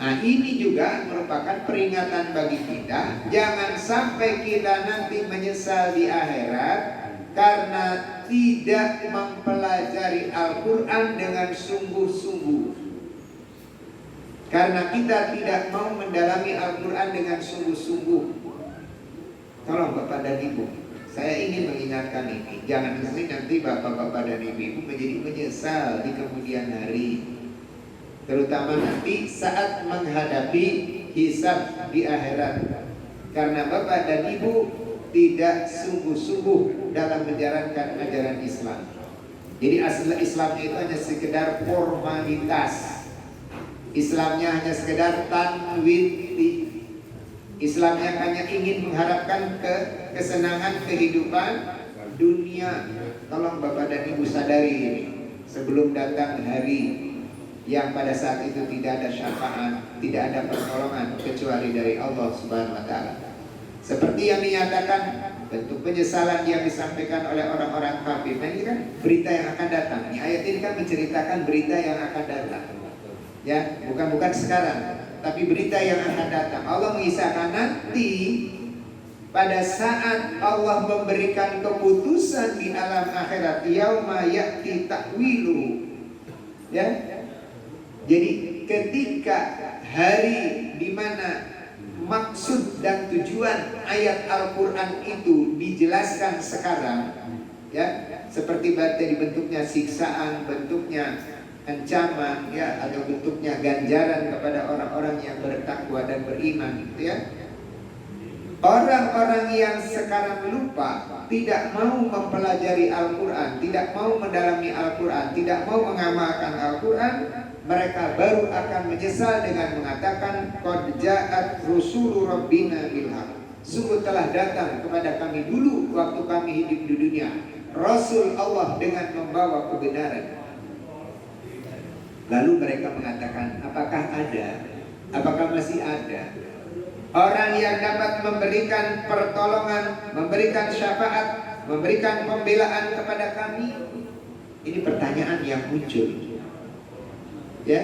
Nah, ini juga merupakan peringatan bagi kita. Jangan sampai kita nanti menyesal di akhirat karena tidak mempelajari Al-Quran dengan sungguh-sungguh. Karena kita tidak mau mendalami Al-Quran dengan sungguh-sungguh. Tolong Bapak dan Ibu, saya ingin mengingatkan ini. Jangan sampai nanti Bapak-bapak dan Ibu menjadi menyesal di kemudian hari. Terutama nanti saat menghadapi hisab di akhirat. Karena Bapak dan Ibu tidak sungguh-sungguh dalam menjalankan ajaran Islam. Jadi asal Islamnya itu hanya sekedar formalitas. Islamnya hanya sekedar tanwiti. Islamnya hanya ingin mengharapkan kesenangan kehidupan dunia. Tolong Bapak dan Ibu sadari ini. Sebelum datang hari yang pada saat itu tidak ada syafaat, tidak ada pertolongan kecuali dari Allah Subhanahu wa Ta'ala. Seperti yang dinyatakan bentuk penyesalan yang disampaikan oleh orang-orang kafir. Nah, ini kan berita yang akan datang. Ini ayat ini kan menceritakan berita yang akan datang. Ya, bukan sekarang, tapi berita yang akan datang. Allah mengisahkan nanti pada saat Allah memberikan keputusan di alam akhirat, yauma ya'ti ta'wilu. Ya. Jadi ketika hari di mana maksud dan tujuan ayat Al-Quran itu dijelaskan sekarang, ya, seperti tadi bentuknya siksaan, bentuknya ancaman, ya, atau bentuknya ganjaran kepada orang-orang yang bertakwa dan beriman, gitu ya. Orang-orang yang sekarang lupa, tidak mau mempelajari Al-Quran, tidak mau mendalami Al-Quran, tidak mau mengamalkan Al-Quran, mereka baru akan menyesal dengan mengatakan qad ja'at rusulu rabbina bil haqq. Sungguh telah datang kepada kami dulu waktu kami hidup di dunia Rasul Allah dengan membawa kebenaran. Lalu mereka mengatakan, apakah ada? Apakah masih ada orang yang dapat memberikan pertolongan, memberikan syafaat, memberikan pembelaan kepada kami? Ini pertanyaan yang muncul. Ya,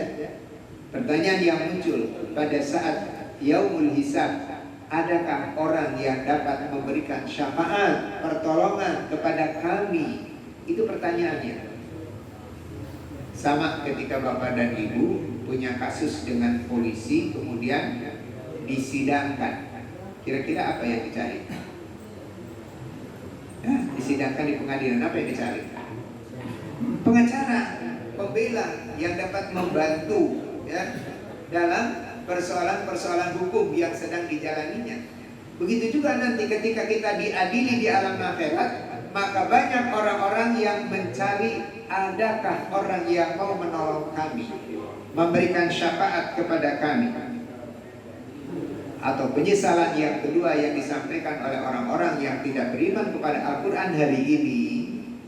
pertanyaan yang muncul pada saat yaumul hisab. Adakah orang yang dapat memberikan syafaat, pertolongan kepada kami? Itu pertanyaannya. Sama ketika bapak dan ibu punya kasus dengan polisi, kemudian disidangkan. Kira-kira apa yang dicari? Disidangkan di pengadilan, apa yang dicari? Pengacara, pembela yang dapat membantu ya dalam persoalan-persoalan hukum yang sedang dijalaninya. Begitu juga nanti ketika kita diadili di alam akhirat, maka banyak orang-orang yang mencari adakah orang yang mau menolong kami, memberikan syafaat kepada kami. Atau penyesalan yang kedua yang disampaikan oleh orang-orang yang tidak beriman kepada Al-Quran hari ini,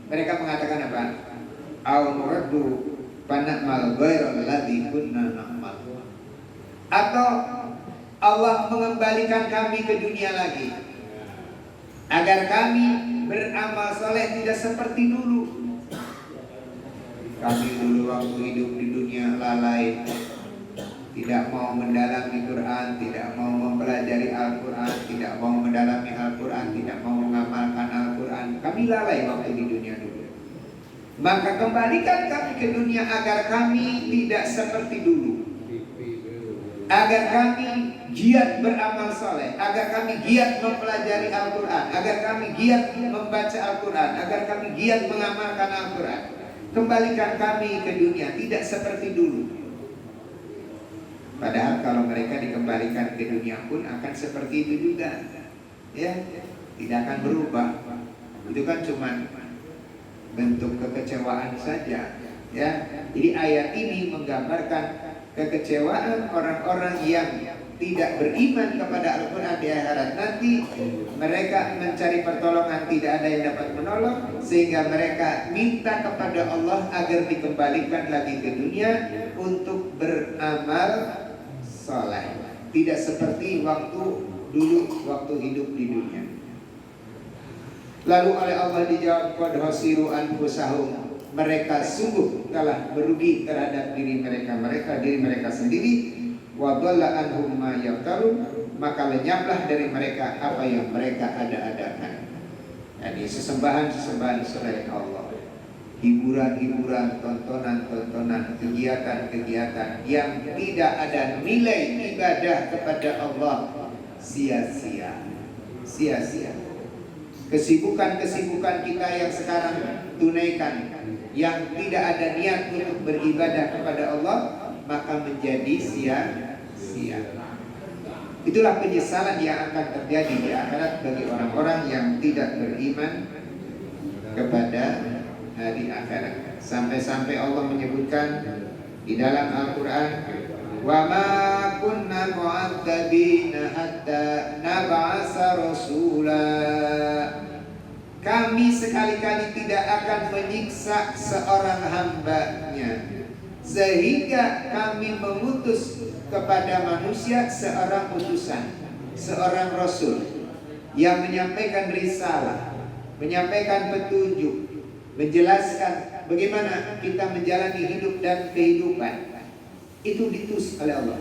mereka mengatakan apa? Al-Muraddu pana'mal ghairal ladzi kunna na'mal. Atau Allah mengembalikan kami ke dunia lagi agar kami beramal soleh tidak seperti dulu. Kami dulu waktu hidup di dunia lalai, tidak mau mendalami Quran, tidak mau mempelajari Al-Quran, tidak mau mendalami Al-Quran, tidak mau mengamalkan Al-Quran. Kami lalai waktu di dunia dulu. Maka kembalikan kami ke dunia agar kami tidak seperti dulu, agar kami giat beramal soleh, agar kami giat mempelajari Al-Quran, agar kami giat membaca Al-Quran, agar kami giat mengamalkan Al-Quran. Kembalikan kami ke dunia tidak seperti dulu. Padahal kalau mereka dikembalikan ke dunia pun akan seperti itu juga, ya, tidak akan berubah. Itu kan cuma bentuk kekecewaan saja, ya. Jadi ayat ini menggambarkan kekecewaan orang-orang yang tidak beriman kepada Al-Quran di akhirat nanti. Mereka mencari pertolongan, tidak ada yang dapat menolong, sehingga mereka minta kepada Allah agar dikembalikan lagi ke dunia untuk beramal soleh. Tidak seperti waktu dulu, waktu hidup di dunia. Lalu oleh Allah dijawab, qad khasiru anfusahum, mereka sungguh telah merugi terhadap diri mereka sendiri. Wa dhalla anhum ma yaftarun, maka lenyaplah dari mereka apa yang mereka ada-adakan. Jadi sesembahan-sesembahan selain Allah, hiburan-hiburan, tontonan-tontonan, kegiatan-kegiatan yang tidak ada nilai ibadah kepada Allah, sia-sia. Kesibukan-kesibukan kita yang sekarang tunaikan, yang tidak ada niat untuk beribadah kepada Allah, maka menjadi sia-sia. Itulah penyesalan yang akan terjadi di akhirat bagi orang-orang yang tidak beriman kepada hari akhirat. Sampai-sampai Allah menyebutkan di dalam Al-Quran, wa ma kunna mu'adzabina hatta nab'asa rasula. Kami sekali-kali tidak akan menyiksa seorang hambanya sehingga kami mengutus kepada manusia seorang utusan, seorang rasul yang menyampaikan risalah, menyampaikan petunjuk, menjelaskan bagaimana kita menjalani hidup dan kehidupan. Itu diutus oleh Allah.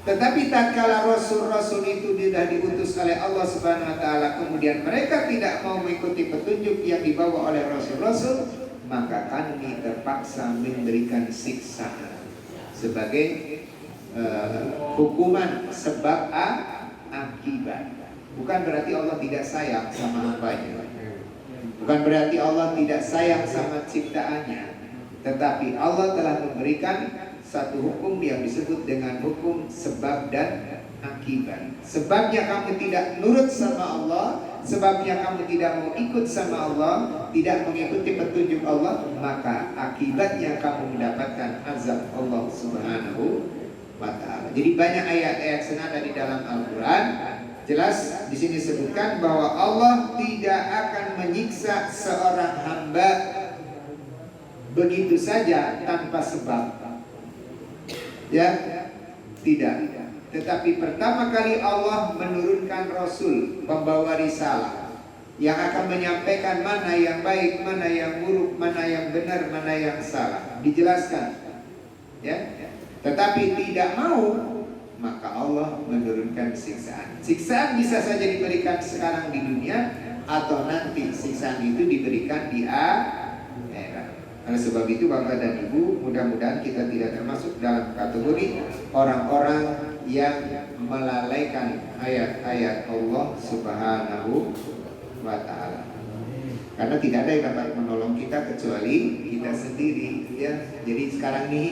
Tetapi tatkala rasul-rasul itu sudah diutus oleh Allah Subhanahu wa taala, kemudian mereka tidak mau mengikuti petunjuk yang dibawa oleh rasul-rasul, maka kami terpaksa memberikan siksa sebagai hukuman sebab akibat. Bukan berarti Allah tidak sayang sama hambanya, bukan berarti Allah tidak sayang sama ciptaannya, tetapi Allah telah memberikan satu hukum yang disebut dengan hukum sebab dan akibat. Sebabnya kamu tidak nurut sama Allah, sebabnya kamu tidak mau ikut sama Allah, tidak mengikuti petunjuk Allah, maka akibatnya kamu mendapatkan azab Allah Subhanahu wa ta'ala. Jadi banyak ayat-ayat senada di dalam Al-Quran. Jelas di sini disebutkan bahwa Allah tidak akan menyiksa seorang hamba begitu saja tanpa sebab. Ya, tidak. Tetapi pertama kali Allah menurunkan Rasul, pembawa risalah, yang akan menyampaikan mana yang baik, mana yang buruk, mana yang benar, mana yang salah. Dijelaskan. Ya. Tetapi tidak mau, maka Allah menurunkan siksaan. Siksaan bisa saja diberikan sekarang di dunia, atau nanti siksaan itu diberikan di akhirat. Oleh sebab itu Bapak dan Ibu, mudah-mudahan kita tidak termasuk dalam kategori orang-orang yang melalaikan ayat-ayat Allah Subhanahu wa ta'ala. Karena tidak ada yang dapat menolong kita kecuali kita sendiri, ya. Jadi sekarang ini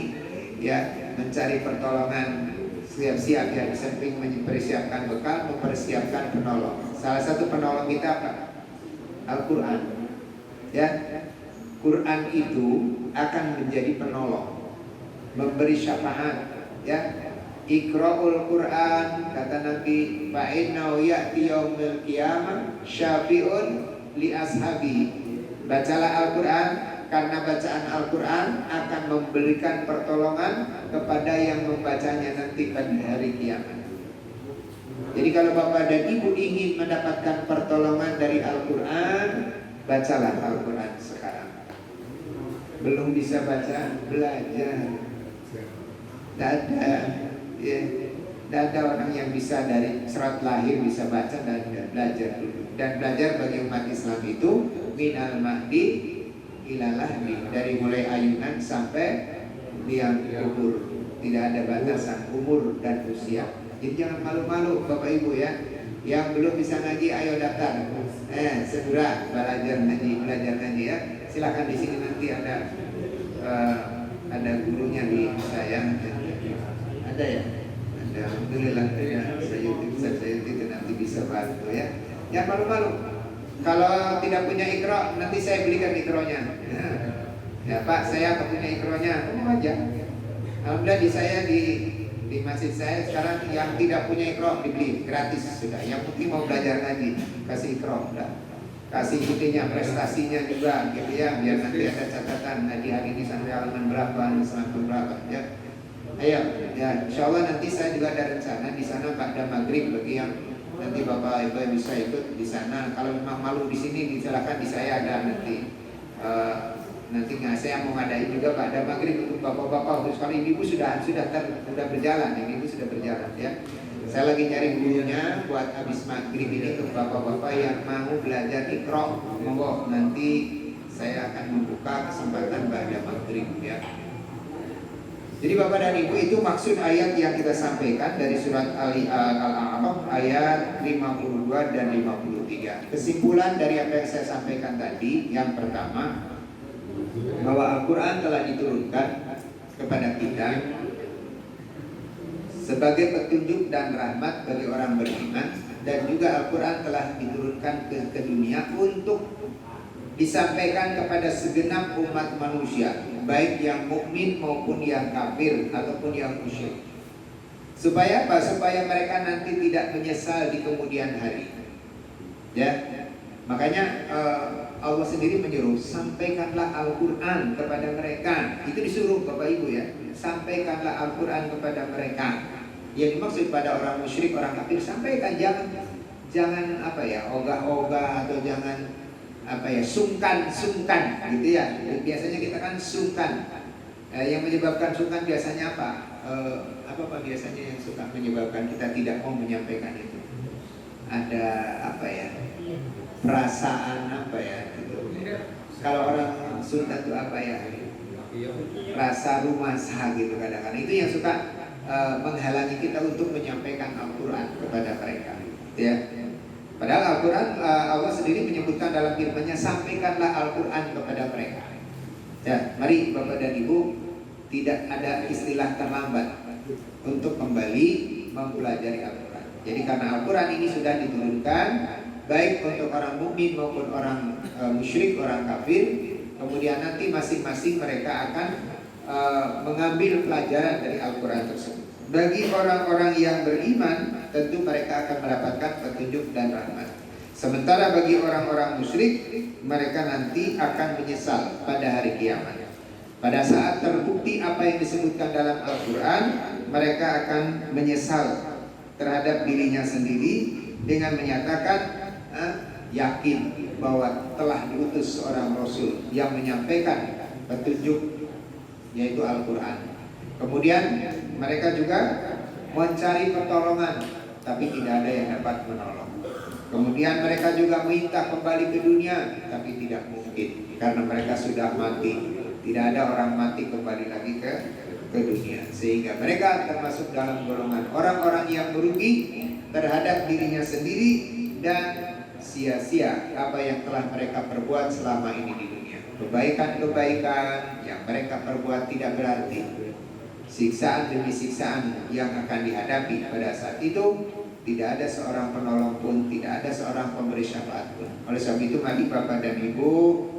ya, mencari pertolongan, siap-siap ya, di samping mempersiapkan bekal, mempersiapkan penolong. Salah satu penolong kita apa? Al-Quran. Ya, Quran itu akan menjadi penolong, memberi syafaat. Ya, Iqra'ul Quran, kata Nabi, fa innahu ya'ti yaumil qiyamah syafi'un li ashabi. Bacalah Al-Quran, karena bacaan Al-Quran akan memberikan pertolongan kepada yang membacanya nanti pada hari kiamat. Jadi kalau Bapak dan Ibu ingin mendapatkan pertolongan dari Al-Quran, bacalah Al-Quran sekarang. Belum bisa baca, belajar. Tidak ada, ya, tidak ada orang yang bisa dari serat lahir bisa baca dan belajar dulu. Dan belajar bagi umat Islam itu minal mahdi ilalah, dari mulai ayunan sampai liang kubur. Tidak ada batasan umur dan usia. Jadi jangan malu-malu Bapak Ibu ya. Yang belum bisa ngaji, ayo daftar. Segera belajar ngaji ya. Silakan di sini nanti ada gurunya di saya. Ada ya? Ada, alhamdulillah ya. Saya itu nanti bisa bantu ya. Jangan malu-malu. Kalau tidak punya ikro, nanti saya belikan ikronya. Ya Pak, saya tak punya ikronya, kamu aja. Alhamdulillah di saya di masjid saya sekarang yang tidak punya ikro dibeli gratis sudah. Yang penting mau belajar ngaji, kasih ikro, udah. Kasih itunya, prestasinya juga, gitu ya. Biar nanti ada catatan ngaji hari ini sampai halaman berapa, sampai berapa, ya. Ayo, ya. Insya Allah nanti saya juga ada rencana di sana pada maghrib bagi yang nanti Bapak Ibu bisa ikut di sana. Kalau memang malu di sini, silakan di saya ada nanti. Nanti saya mau ngadain juga pada maghrib untuk bapak-bapak. Terus kalau ibu sudah berjalan, ibu sudah berjalan ya. Saya lagi nyari gurunya buat habis maghrib ini untuk bapak-bapak yang mau belajar Iqra. Monggo nanti saya akan membuka kesempatan pada maghrib ya. Jadi Bapak dan Ibu, itu maksud ayat yang kita sampaikan dari surat Al-A'raf ayat 52 dan 53. Kesimpulan dari apa yang saya sampaikan tadi, yang pertama, bahwa Al-Quran telah diturunkan kepada kita sebagai petunjuk dan rahmat bagi orang beriman, dan juga Al-Quran telah diturunkan ke dunia untuk disampaikan kepada segenap umat manusia, baik yang mukmin maupun yang kafir ataupun yang musyrik. Supaya apa? Supaya mereka nanti tidak menyesal di kemudian hari. Ya, makanya Allah sendiri menyuruh, sampaikanlah Al-Quran kepada mereka. Itu disuruh Bapak Ibu ya, sampaikanlah Al-Quran kepada mereka. Yang dimaksud pada orang musyrik, orang kafir, sampaikan, jangan apa ya, ogah-ogah atau jangan apa ya, sungkan gitu ya. Biasanya kita kan sungkan. Yang menyebabkan sungkan biasanya apa? Apa biasanya yang suka menyebabkan kita tidak mau menyampaikan itu? Ada apa ya? Perasaan apa ya? Gitu. Kalau orang Sunda itu apa ya? Rasa rumasa gitu kadang-kadang. Itu yang suka menghalangi kita untuk menyampaikan Al-Quran kepada mereka. Ya. Padahal Al-Quran Allah sendiri menyebutkan dalam firman-Nya, sampaikanlah Al-Quran kepada mereka. Ya, mari Bapak dan Ibu, tidak ada istilah terlambat untuk kembali mempelajari Al-Quran. Jadi karena Al-Quran ini sudah diturunkan baik untuk orang mukmin maupun orang musyrik, orang kafir, kemudian nanti masing-masing mereka akan mengambil pelajaran dari Al-Quran tersebut. Bagi orang-orang yang beriman, tentu mereka akan mendapatkan petunjuk dan rahmat. Sementara bagi orang-orang musyrik, mereka nanti akan menyesal pada hari kiamat. Pada saat terbukti apa yang disebutkan dalam Al-Quran, mereka akan menyesal terhadap dirinya sendiri dengan menyatakan yakin bahwa telah diutus seorang Rasul yang menyampaikan petunjuk, yaitu Al-Quran. Kemudian mereka juga mencari pertolongan, tapi tidak ada yang dapat menolong. Kemudian mereka juga minta kembali ke dunia, tapi tidak mungkin karena mereka sudah mati. Tidak ada orang mati kembali lagi ke dunia. Sehingga mereka termasuk dalam golongan orang-orang yang merugi terhadap dirinya sendiri dan sia-sia apa yang telah mereka perbuat selama ini di dunia. Kebaikan-kebaikan yang mereka perbuat tidak berarti. Siksaan demi siksaan yang akan dihadapi pada saat itu, tidak ada seorang penolong pun, tidak ada seorang pemberi syafaat pun. Oleh sebab itu, mari Bapak dan Ibu,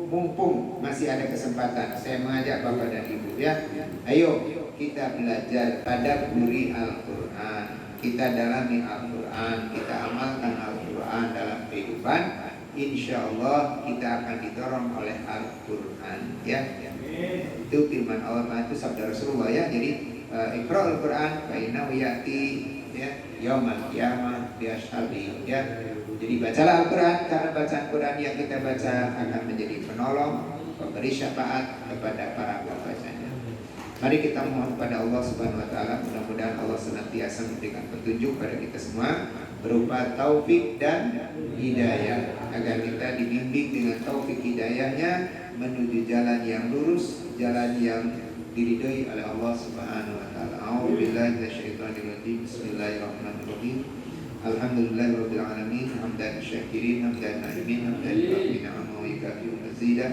mumpung masih ada kesempatan, saya mengajak Bapak dan Ibu ya, ayo kita belajar tadabburi Al-Quran, kita dalami Al-Quran, kita amalkan Al-Quran dalam kehidupan. Insya Allah kita akan didorong oleh Al-Quran ya. Itu firman Allah, itu sabda Rasulullah ya. Jadi Iqra'ul Quran fa innahu ya'ti ya yaumal qiyamah bi ashabi ya. Jadi bacalah Al-Quran karena bacaan Quran yang kita baca akan menjadi penolong, pemberi syafaat kepada para pembacanya. Mari kita mohon pada Allah Subhanahu wa taala, mudah-mudahan Allah senantiasa memberikan petunjuk pada kita semua berupa taufik dan hidayah, agar kita dibimbing dengan taufik hidayahnya menuju jalan yang lurus, jalan yang diridhoi oleh Allah Subhanahu wa taala. A'udzubillahi minasyaitonir rajim. Bismillahirrahmanirrahim. Alhamdulillahirabbil alamin, hamdan syakirin, hamdan na'imin, hamdan rabbina wa yukafi'u mazidah.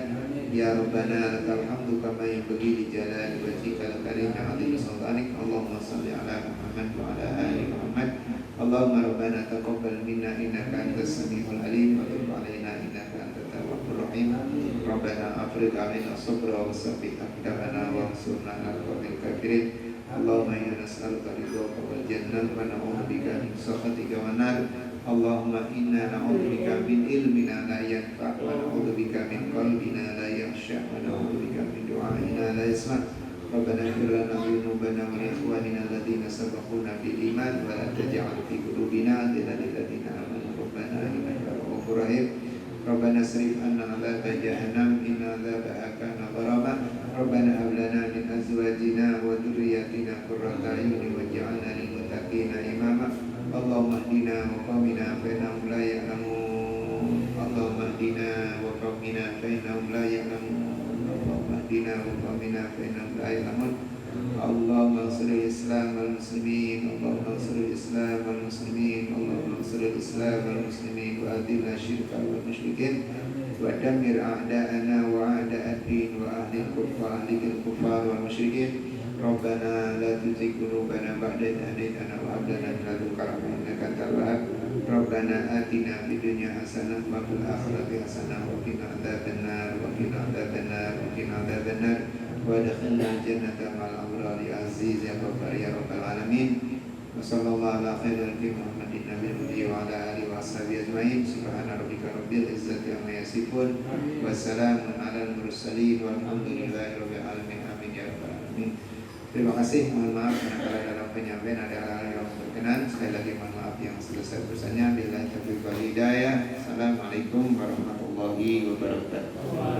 Ya Rabbana lakal hamdu kama yanbaghi li jalali wajhikal karim wa 'azimi sultanik. Allahumma shalli ala Muhammad wa ala ali Muhammad. Allahumma rabbana taqabbal minna innaka antas samiul alim wa tub 'alaina innaka antat tawwabur rahim. Rabbana afrigh 'alaina sabra wa tsabbit aqdamana wa ansurna 'alal qawmil kafirin. Allahumma inna nas'aluka ridhaka wal jannah wa na'udzubika min sakhatika wan nar. Allahumma inna na'udzubika min ilmin la yanfa' wa na'udzubika min qalbin la yakhsha wa na'udzubika min du'ain la yasma'. Rabbana ighfir lana dhunubana wa li ikhwanina alladhina sabaquna bil iman wa la taj'al fi qulubina ghillan lil ladzina amanu rabbana innaka ra'ufur rahim. Rabbana srif 'anna 'adzaba jahannam inna 'adzabaha kana gharama. Rabbana hab lana min azwajina wa dhurriyyatina qurrata a'yunin waj'alna lil muttaqina imama. Allahumma hdina wa qawmina fa innahum la ya'lamun. Allahumma hdina wa qawmina fa innahum la ya'lamun. Allahumma hdina wa qawmina fa innahum la ya'lamun. Allahumma ansuril Islam wal muslimin. Allahumma ansuril Islam wal muslimin. Allahumma ansuril Islam wal muslimin wa adhil syirka wal musyrikin wa dammir a'da'ana wa a'da'ad-din wa ahlil kuffar wal musyrikin. Rabbana la tuzigh qulubana ba'da idh hadaytana wa hab lana min ladunka rahmatan innaka antal wahhab. Rabbana atina fid dunya hasanah wa fil akhirati hasanah wa qina adzabannar wa qina adzabannar wa qina adzabannar wa adkhilna jannata ma'al abrar ya aziz ya ghaffar ya rabbal alamin. Wa sallallahu ala khairil Muhammadin nabiyyi wa ala alihi wa ashabihi ajmain. Subhana rabbika rabbil izzati amma yasifun wa salamun alal mursalin walhamdulillahi rabbil alamin. Amin ya rabbal alamin. Terima kasih, mohon maaf manakala dalam penyampaian ada hal-hal yang berkenan. Sekali lagi mohon maaf yang sebesar-besarnya. Billahi taufiq wal hidayah. Assalamualaikum warahmatullahi wabarakatuh.